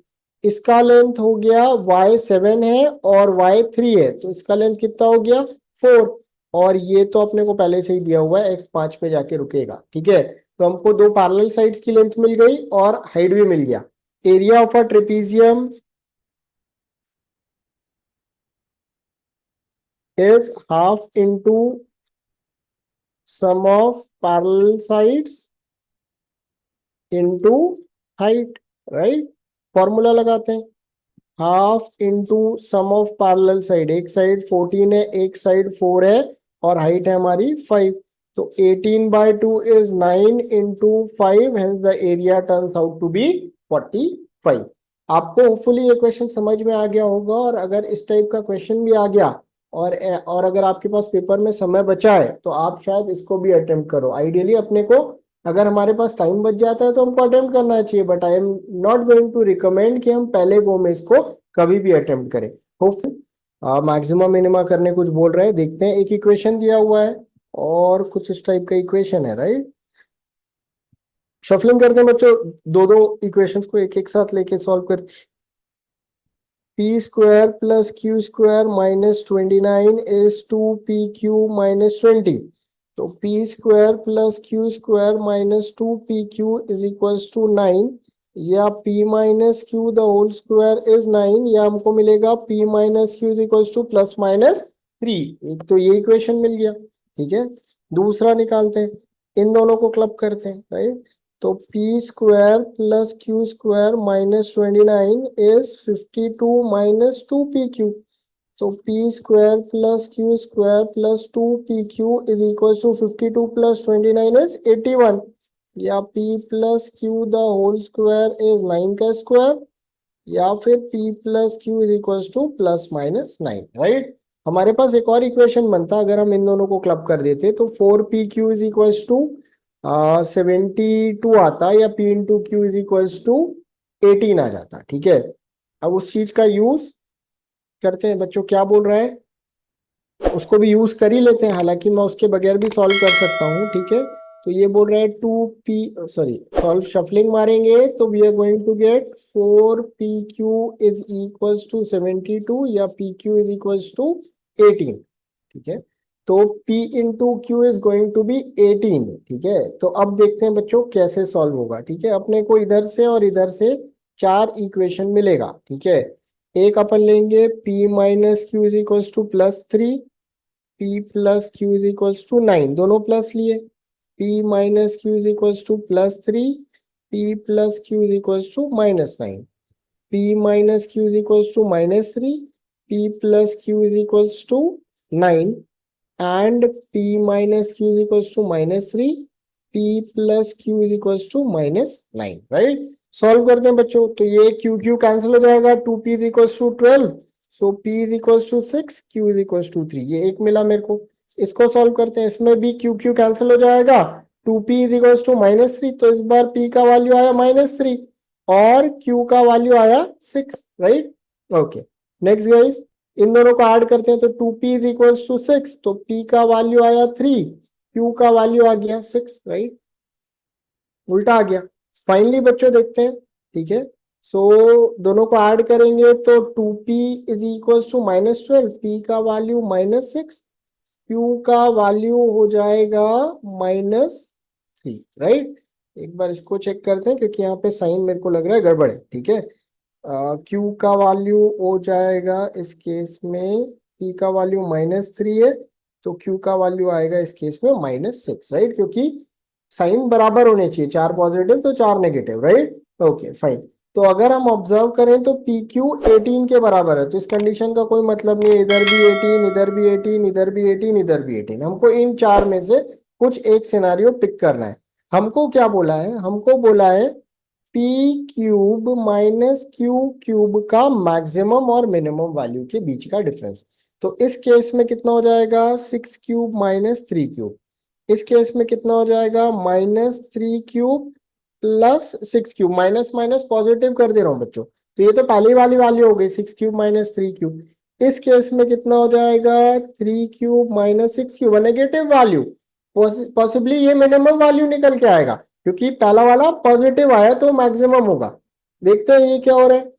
[SPEAKER 1] इसका लेंथ हो गया y 7 है और y 3 है, तो इसका लेंथ कितना हो गया 4। और ये तो अपने को पहले से ही दिया हुआ है, x 5 पे जाके रुकेगा, ठीक है। तो हमको दो पैरेलल साइड्स की लेंथ मिल गई और हाइट भी मिल गया। Area of a trapezium is half into sum of parallel sides into height, right। Formula लगाते हैं, half into sum of parallel side, एक साइड 14 है एक साइड 4 है और हाइट है हमारी 5। तो 18/2 is 9 into 5, hence the area turns out to be 45। आपको होपफुली ये क्वेश्चन समझ में आ गया होगा, और अगर इस टाइप का क्वेश्चन भी आ गया और अगर आपके पास पेपर में समय बचा है तो आप शायद इसको भी अटेम्प्ट करो। आइडियली अपने को अगर हमारे पास टाइम बच जाता है तो हमको अटेम्प्ट करना चाहिए, but I am not going to recommend कि हम पहले गो में इसको कभी भी अटेम्प्ट करें। होपफुली मैक्सिमम मिनिमा करने कुछ बोल रहे हैं, देखते हैं। एक इक्वेशन दिया हुआ है और कुछ इस टाइप का इक्वेशन है, राइट। शफलिंग करते हैं बच्चों, दो दो इक्वेशंस को एक एक साथ लेके सॉल्व कर। p square plus q square minus 29 is 2pq minus 20। तो p square plus q square minus 2pq is equals to 9, या p minus q the whole square is 9, या हमको मिलेगा p minus q is equals to plus minus 3, एक तो ये equation मिल गया, ठीक है। दूसरा निकालते हैं, इन दोनों को क्लब करते हैं, राइट। तो P square plus Q square minus 29 is 52 minus 2pq। तो P square plus Q square plus 2pq is equal to 52 plus 29 is 81, या p plus Q the whole square is 9 का स्क्वायर, या फिर p plus Q is equal to plus minus 9, right. हमारे पास एक और equation बनता अगर हम इन दोनों को क्लब कर देते, तो 4pq इज इक्वल टू 72 आता, या p into Q is equal to 18 आ जाता, ठीक है। अब उस चीज का यूज करते हैं बच्चों, क्या बोल रहा है उसको भी यूज कर ही लेते हैं, हालांकि मैं उसके बगैर भी सॉल्व कर सकता हूँ, ठीक है। तो ये बोल रहा है 2p, सॉरी सॉल्व शफलिंग मारेंगे तो we are going to get 4pq is equals to 72, या pq इज इक्वल्स टू 18, ठीक है। तो p into Q is going to be 18, ठीक है। तो अब देखते हैं बच्चों कैसे सॉल्व होगा, ठीक है। अपने को इधर से और इधर से चार इक्वेशन मिलेगा, ठीक है। एक अपन लेंगे p minus Q is equals to +3, p plus Q is equals to 9, दोनों प्लस लिए, p minus Q is equals to +3, p plus Q is equals to -9, p minus Q is equals to -3, p plus Q is equals to 9, and p minus q is equals to -3, p plus q is equals to -9, right. Solve करते हैं बच्चों, तो ये q q cancel हो जाएगा, 2p is equals to 12, so p is equals to 6, q is equals to 3, ये एक मिला मेरे को। इसको सॉल्व करते हैं, इसमें भी q q कैंसिल हो जाएगा, 2p is equals to -3, तो इस बार p का वैल्यू आया -3 और q का वैल्यू आया 6, राइट। ओके, नेक्स्ट गाइस, इन दोनों को ऐड करते हैं तो 2p इज इक्वल्स टू 6, तो p का वैल्यू आया 3, q का वैल्यू आ गया 6, राइट, उल्टा आ गया। फाइनली बच्चों देखते हैं, ठीक है। सो दोनों को ऐड करेंगे तो 2p is equals to -12, p का वैल्यू -6, q का वैल्यू हो जाएगा -3, राइट। एक बार इसको चेक करते हैं क्योंकि यहाँ पे साइन मेरे को लग रहा है गड़बड़ है, ठीक है। Q का वैल्यू हो जाएगा इस केस में, P का वैल्यू -3 है, तो Q का वैल्यू आएगा इस केस में -6, राइट, क्योंकि साइन बराबर होने चाहिए, 4 पॉजिटिव तो 4 नेगेटिव, राइट। ओके फाइन, तो अगर हम ऑब्जर्व करें तो PQ 18 के बराबर है, तो इस कंडीशन का कोई मतलब नहीं है, इधर भी 18, इधर भी 18, इधर भी 18, इधर भी 18, हमको इन चार में से कुछ एक सिनेरियो पिक करना है। हमको क्या बोला है, हमको बोला है p cube minus Q cube का मैक्सिमम और मिनिमम वैल्यू के बीच का डिफरेंस। तो इस केस में कितना हो जाएगा, 6 क्यूब माइनस 3 क्यूब, इस केस में कितना हो जाएगा, -3 cube plus 6 cube, minus minus positive कर दे रहा हूं बच्चों, तो ये तो पहली वाली वैल्यू हो गई 6 क्यूब माइनस 3 क्यूब। इस केस में कितना हो जाएगा, 3 cube minus 6 cube, negative value, possibly ये मिनिमम वैल्यू निकल के आएगा क्योंकि पहला वाला पॉजिटिव आया तो मैक्सिमम होगा। देखते हैं ये क्या हो रहा है,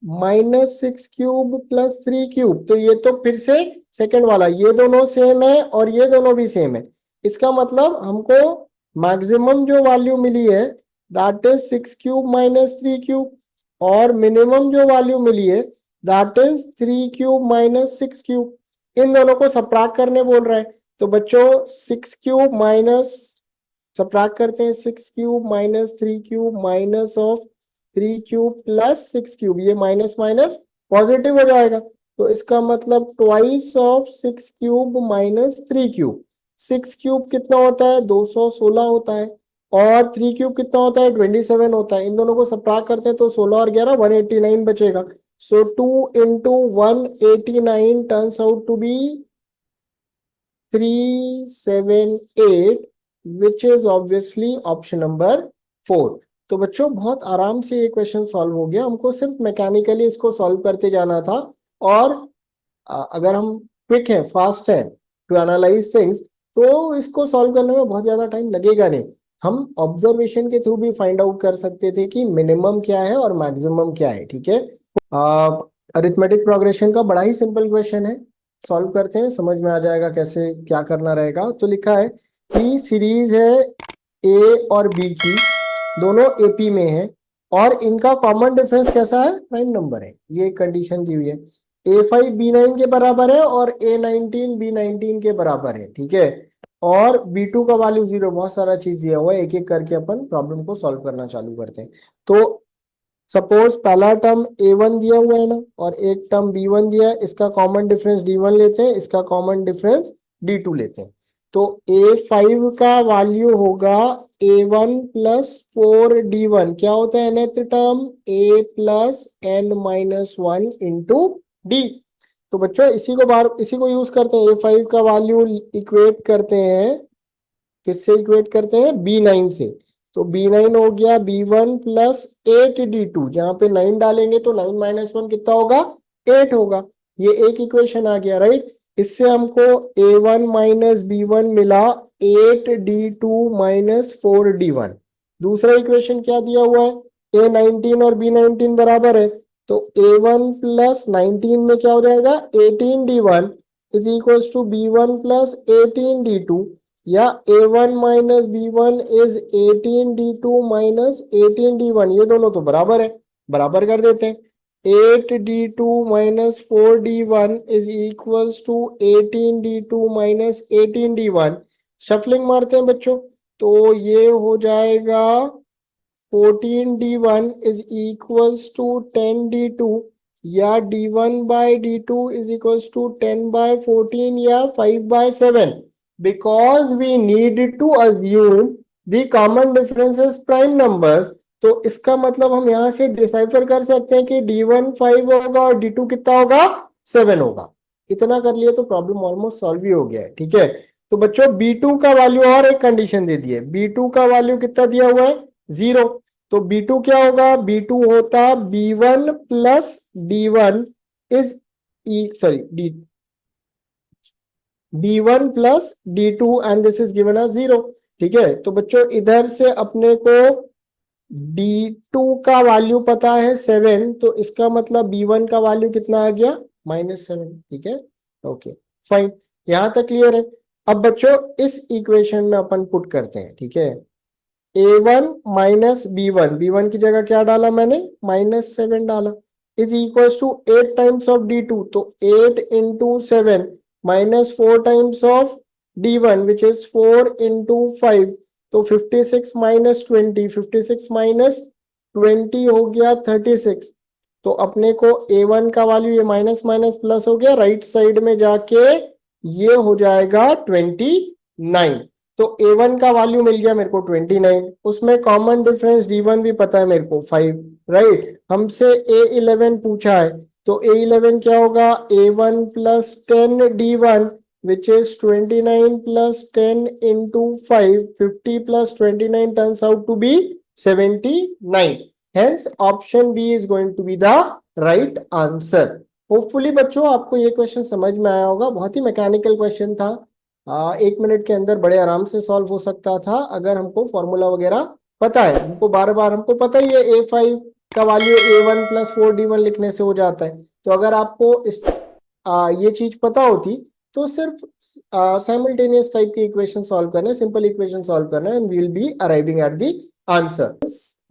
[SPEAKER 1] -6 क्यूब प्लस 3 क्यूब, तो ये तो फिर से सेकंड वाला, ये दोनों सेम है और ये दोनों भी सेम है, इसका मतलब हमको मैक्सिमम जो वैल्यू मिली है that is 6 cube minus 3 cube, और मिनिमम जो वैल्यू मिली है that is 3 cube minus 6 cube, इन दोनों को सबट्रैक्ट करने बोल रहा है। तो बच्चों 6 क्यूब माइनस, सबट्रैक्ट करते हैं, 6 cube minus 3 cube minus of 3 cube plus 6 cube, ये माइनस माइनस पॉजिटिव हो जाएगा, तो इसका मतलब twice of 6 cube minus 3 cube. 6 cube कितना होता है, 216 होता है, और 3 क्यूब कितना होता है, 27 होता है। इन दोनों को सबट्रैक्ट करते हैं तो 16 और 11 189 बचेगा। So 2 into 189 turns out to be 378, which is obviously option number 4। तो बच्चों बहुत आराम से ये क्वेश्चन सॉल्व हो गया, हमको सिर्फ मैकेनिकली इसको सॉल्व करते जाना था। और अगर हम क्विक है, फास्ट है टू एनालाइज थिंग्स, तो इसको सॉल्व करने में बहुत ज्यादा टाइम लगेगा नहीं। हम ऑब्जर्वेशन के थ्रू भी फाइंड आउट कर सकते थे कि मिनिमम क्या है और मैक्सिमम क्या है, ठीक है। अरिथमेटिक प्रोग्रेशन का बड़ा ही सिंपल क्वेश्चन है, सॉल्व करते हैं, समझ में आ जाएगा कैसे क्या करना रहेगा। तो लिखा है कि सीरीज है ए और बी की, दोनों एपी में है, और इनका कॉमन डिफरेंस कैसा है, प्राइम नंबर है, ये कंडीशन दी हुई है। A5 B9 के बराबर है और A19 B19 के बराबर है, ठीक है। और B2 का वैल्यू 0, बहुत सारा चीज दिया हुआ है, एक एक करके अपन प्रॉब्लम को सॉल्व करना चालू करते हैं। तो सपोज पहला टर्म A1 दिया हुआ है ना, और एक टर्म B1 दिया है, इसका कॉमन डिफरेंस D1 लेते हैं, इसका कॉमन डिफरेंस D2 लेते हैं। तो A5 का वैल्यू होगा A1 प्लस 4D1, क्या होता है nth term, A plus n-1 into D। तो बच्चों इसी को यूज करते हैं, A5 का वैल्यू इक्वेट करते हैं, किससे इक्वेट करते हैं, B9 से। तो B9 हो गया B1 प्लस 8D2, जहां पे 9 डालेंगे तो 9 - 1 कितना होगा, 8 होगा। ये एक इक्वेशन आ गया, राइट। इससे हमको A1 माइनस B1 मिला 8D2 माइनस 4D1। दूसरा इक्वेशन क्या दिया हुआ है, A19 और B19 बराबर है, तो A1 प्लस 19 में क्या हो जाएगा, 18D1 is equal to B1 plus 18D2, या A1 minus B1 is 18D2 minus 18D1, ये दोनों तो बराबर है, बराबर कर देते हैं। 8D2 minus 4D1 is equals to 18D2 minus 18D1। Shuffling मारते हैं बच्चों, तो ये हो जाएगा 14D1 is equals to 10D2, या D1 by D2 is equals to 10 by 14 या 5 by 7, because we need to assume the common differences prime numbers। तो इसका मतलब हम यहां से डिसाइफर कर सकते हैं कि D1 5 होगा और D2 कितना होगा, 7 होगा। इतना कर लिए तो प्रॉब्लम ऑलमोस्ट सॉल्व ही हो गया है, ठीक है। तो बच्चों B2 का वैल्यू और एक कंडीशन दे दी है, B2 का वैल्यू कितना दिया हुआ है, 0। तो B2 क्या होगा, B2 होता B1 plus D1 is sorry D B1 plus D2 and this is given as 0, ठीक है। तो बच्चों इधर से अपने को D2 का वैल्यू पता है 7, तो इसका मतलब B1 का वैल्यू कितना आ गया, -7, ठीक है। ओके फाइन, यहां तक क्लियर है। अब बच्चों इस इक्वेशन में अपन पुट करते हैं, ठीक है। A1 माइनस B1 की जगह क्या डाला मैंने, -7 डाला, is equal to 8 times of D2, तो 8 into 7 minus 4 times of D1 which is 4 into 5, तो 56 माइनस 20, 56 माइनस 20 हो गया 36। तो अपने को A1 का वैल्यू, ये माइनस माइनस प्लस हो गया, राइट साइड में जाके ये हो जाएगा 29। तो A1 का वैल्यू मिल गया मेरे को 29, उसमें कॉमन डिफरेंस D1 भी पता है मेरे को 5, राइट। हमसे A11 पूछा है, तो A11 क्या होगा, A1 plus 10D1 which is 29 plus 10 into 5, 50 plus 29 turns out to be 79। Hence option B is going to be the right answer। Hopefully बच्चों आपको ये क्वेश्चन समझ में आया होगा, बहुत ही मैकेनिकल क्वेश्चन था। 1 मिनट के अंदर बड़े आराम से सॉल्व हो सकता था अगर हमको फॉर्मूला वगैरह पता है। हमको बार बार हमको पता ही है A5 का वैल्यू A1 प्लस 4D1 लिखने से हो जाता है। तो अगर आपको ये चीज पता होती तो सिर्फ साइमल्टेनियस टाइप के इक्वेशन सॉल्व करना, सिंपल इक्वेशन सॉल्व करना, and we will be arriving at the answer.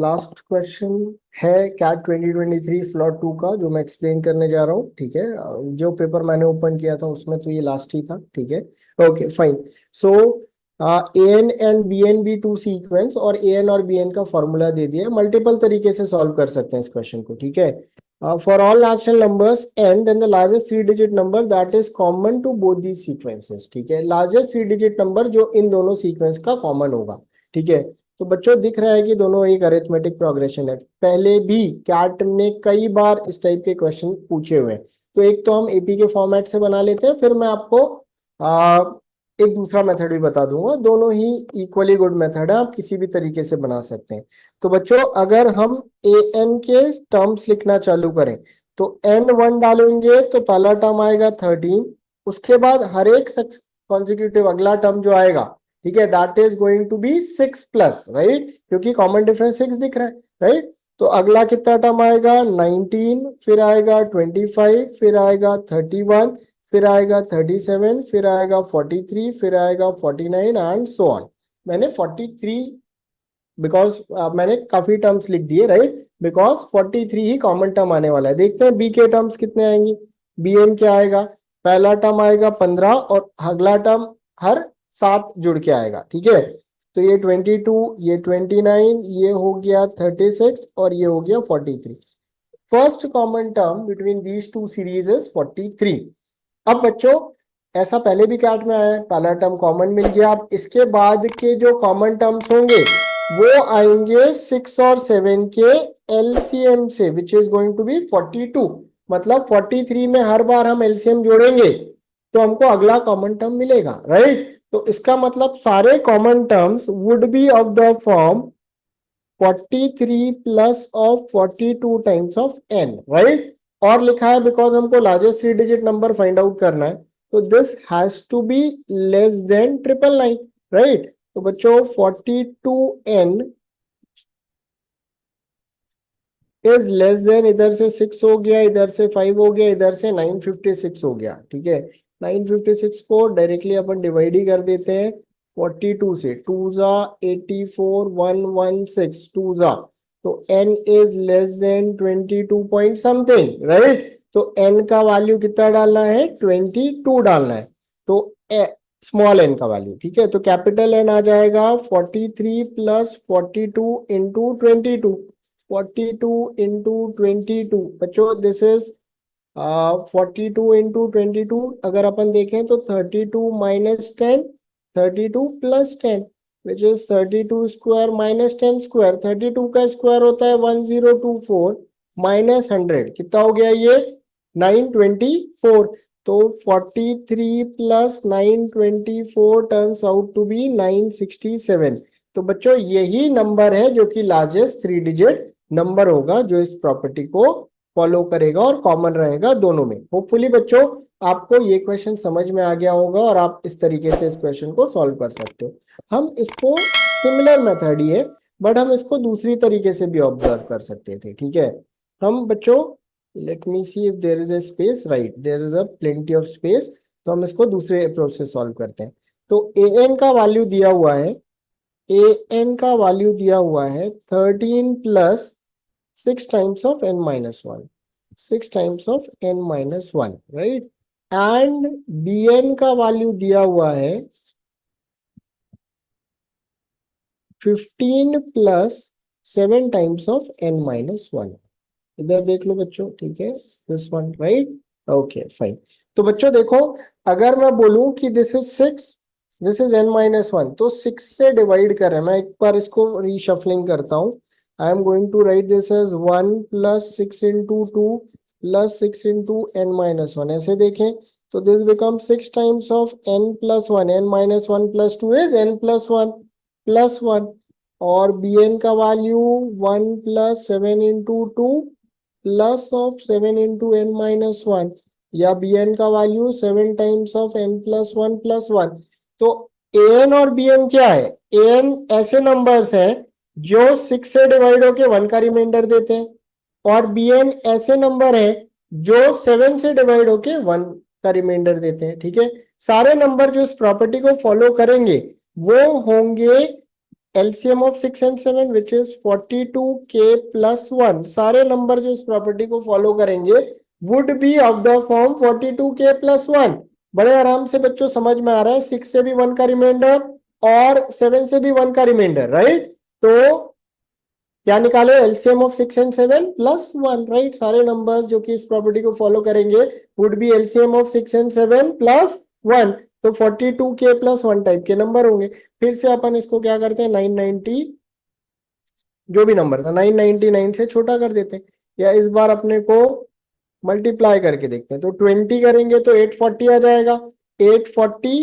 [SPEAKER 1] Last question है कैट 2023 स्लॉट 2 का, जो मैं एक्सप्लेन करने जा रहा हूँ, ठीक है। जो पेपर मैंने ओपन किया था उसमें तो ये लास्ट ही था, ठीक है। Okay fine. So AN and BN भी 2 सीक्वेंस, और AN और BN का फॉर्मूला दे दिया, मल्टीपल तरीके से सॉल्व कर सकते हैं इस क्वेश्चन को, ठीक है। For all natural numbers n, then the largest 3-digit number that is common to both these sequences, ठीक है। लार्जेस्ट 3-digit नंबर जो इन दोनों सीक्वेंस का कॉमन होगा, ठीक है। तो बच्चों दिख रहा है कि दोनों एक अरिथमेटिक प्रोग्रेशन है। पहले भी कैट ने कई बार इस टाइप के क्वेश्चन पूछे हुए हैं, तो एक तो हम AP के फॉर्मेट से बना लेते हैं, फिर मैं आपको एक दूसरा मेथड भी बता दूंगा। दोनों ही इक्वली गुड मेथड है, आप किसी भी तरीके से बना सकते हैं। तो बच्चों अगर हम AN के टर्म्स लिखना चालू करें, तो N1 डालेंगे तो पहला टर्म आएगा 13, उसके बाद हर एक कॉन्जिक्यूटिव अगला टर्म जो आएगा, ठीक है, that is going to be 6 plus, right, क्योंकि कॉमन डिफरेंस 6 दिख रहा है, राइट। तो अगला कितना टर्म आएगा, 19, फिर आएगा 25, फिर आएगा 31, फिर आएगा 37, फिर आएगा 43, फिर आएगा 49 एंड सो ऑन। मैंने 43 बिकॉज मैंने काफी टर्म्स लिख दिए, right, because 43 he common term आने वाला है। देखते हैं बी के टर्म्स कितने आएंगे। बी एन क्या आएगा, पहला टर्म आएगा 15 और अगला टर्म हर 7 जुड़ के आएगा, ठीक है। तो ये 22, ये 29, ये हो गया 36 और ये हो गया 43। First common term between these two series is 43। अब बच्चों ऐसा पहले भी कैट में आया है, पहला टर्म कॉमन मिल गया। अब इसके बाद के जो कॉमन टर्म्स होंगे वो आएंगे 6 और 7 के एलसीएम से, which is going to be 42। मतलब 43 में हर बार हम एलसीएम जोड़ेंगे तो हमको अगला कॉमन टर्म मिलेगा, राइट। तो इसका मतलब सारे common terms would be of the form 43 plus of 42 times of n, right. और लिखा है बिकॉज हमको largest 3 digit number find out करना है, तो this has to be less than 999, right. तो बच्चों 42n इज लेस देन, इधर से 6 हो गया, इधर से 5 हो गया, इधर से 956 हो गया, ठीक है। 956 को डायरेक्टली अपन डिवाइड ही कर देते हैं 42 से, 2 जा 84, 116 2 जा, तो n is less then 22 point something, right. तो n का वैल्यू कितना डालना है, 22 डालना है। तो स्मॉल n का वैल्यू, ठीक है। तो कैपिटल N आ जाएगा 43 प्लस 42 इंटू 22, 42 into 22 बच्चों, दिस इज 42 into 22। अगर अपन देखें तो 32 minus 10, 32 plus 10 which is 32 square minus 10 square। 32 का स्क्वायर होता है 1024 minus 100 कितना हो गया ये 924। तो 43 plus 924 turns out to be 967। तो बच्चों यही नंबर है जो कि लार्जेस्ट 3 डिजिट नंबर होगा जो इस प्रॉपर्टी को फॉलो करेगा और कॉमन रहेगा दोनों में। होपफुली बच्चों आपको ये क्वेश्चन समझ में आ गया होगा और आप इस तरीके से इस क्वेश्चन को सॉल्व कर सकते हो। हम इसको सिमिलर मेथड ही है बट हम इसको दूसरी तरीके से भी ऑब्जर्व कर सकते थे, ठीक है। हम बच्चों let me see if there is a space, right there is a plenty of space, तो हम इसको दूसरे अप्रोच से सॉल्व करते हैं। तो ए एन का वैल्यू दिया हुआ है, ए एन का वैल्यू दिया हुआ है 13 plus 6 times of n minus 1, 6 times of n minus 1, right। And bn का वैल्यू दिया हुआ है 15 plus 7 times of n minus 1। इधर देख लो बच्चों, ठीक है, this one, right. Okay fine. तो बच्चों देखो, अगर मैं बोलूं कि this is 6, this is n minus 1, तो 6 से डिवाइड कर रहे हैं। मैं एक बार इसको रीशफलिंग करता हूं। I am going to write this as 1 plus 6 into 2 plus 6 into n minus 1। ऐसे देखें तो this become 6 times of n plus 1, n minus 1 plus 2 is n plus 1 plus 1। और bn का value 1 plus 7 into 2 plus of 7 into n minus 1, या bn का value 7 times of n plus 1 plus 1। तो an और bn क्या है, an ऐसे numbers हैं जो 6 से डिवाइड होके 1 का रिमाइंडर देते हैं, और bn ऐसे नंबर है जो 7 से डिवाइड होके 1 का रिमाइंडर देते हैं, ठीक है। सारे नंबर जो इस प्रॉपर्टी को फॉलो करेंगे वो होंगे LCM of 6 and 7 which is 42k plus 1। सारे नंबर जो इस प्रॉपर्टी को फॉलो करेंगे would be of the form 42k plus 1। बड़े आराम से बच्चों समझ में आ रहा है, 6 से भी 1 का रिमाइंडर और 7 से भी 1 का रिमाइंडर, राइट। तो क्या निकाले, LCM of 6 and 7 plus 1, right. सारे नंबर्स जो कि इस प्रॉपर्टी को फॉलो करेंगे would be LCM of 6 and 7 plus 1। तो 42k plus 1 टाइप के नंबर होंगे। फिर से अपन इसको क्या करते हैं, 990 जो भी नंबर था 999 से छोटा कर देते हैं, या इस बार अपने को मल्टीप्लाई करके देखते हैं। तो 20 करेंगे तो 840 आ जाएगा, 840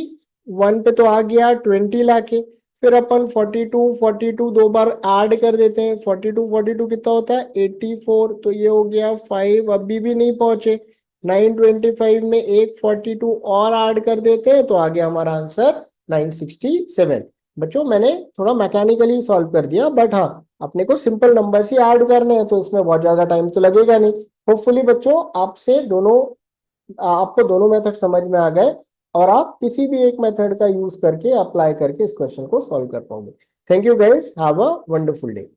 [SPEAKER 1] 1 पे तो आ गया 20 लाके। फिर अपन 42 42 दो बार ऐड कर देते हैं, 42 42 कितना होता है 84, तो ये हो गया 5, अभी भी नहीं पहुंचे। 925 में एक 42 और ऐड कर देते हैं तो आ गया हमारा आंसर 967। बच्चों मैंने थोड़ा मैकेनिकली सॉल्व कर दिया, बट हाँ अपने को सिंपल नंबर ही ऐड करने हैं तो उसमें बहुत ज्यादा टाइम तो लगेगा नहीं। होपफुली बच्चों आपसे दोनों आपको दोनों मेथड समझ में आ गए और आप किसी भी एक मेथड का यूज करके अप्लाई करके इस क्वेश्चन को सॉल्व कर पाओगे। Thank you guys, have a wonderful day.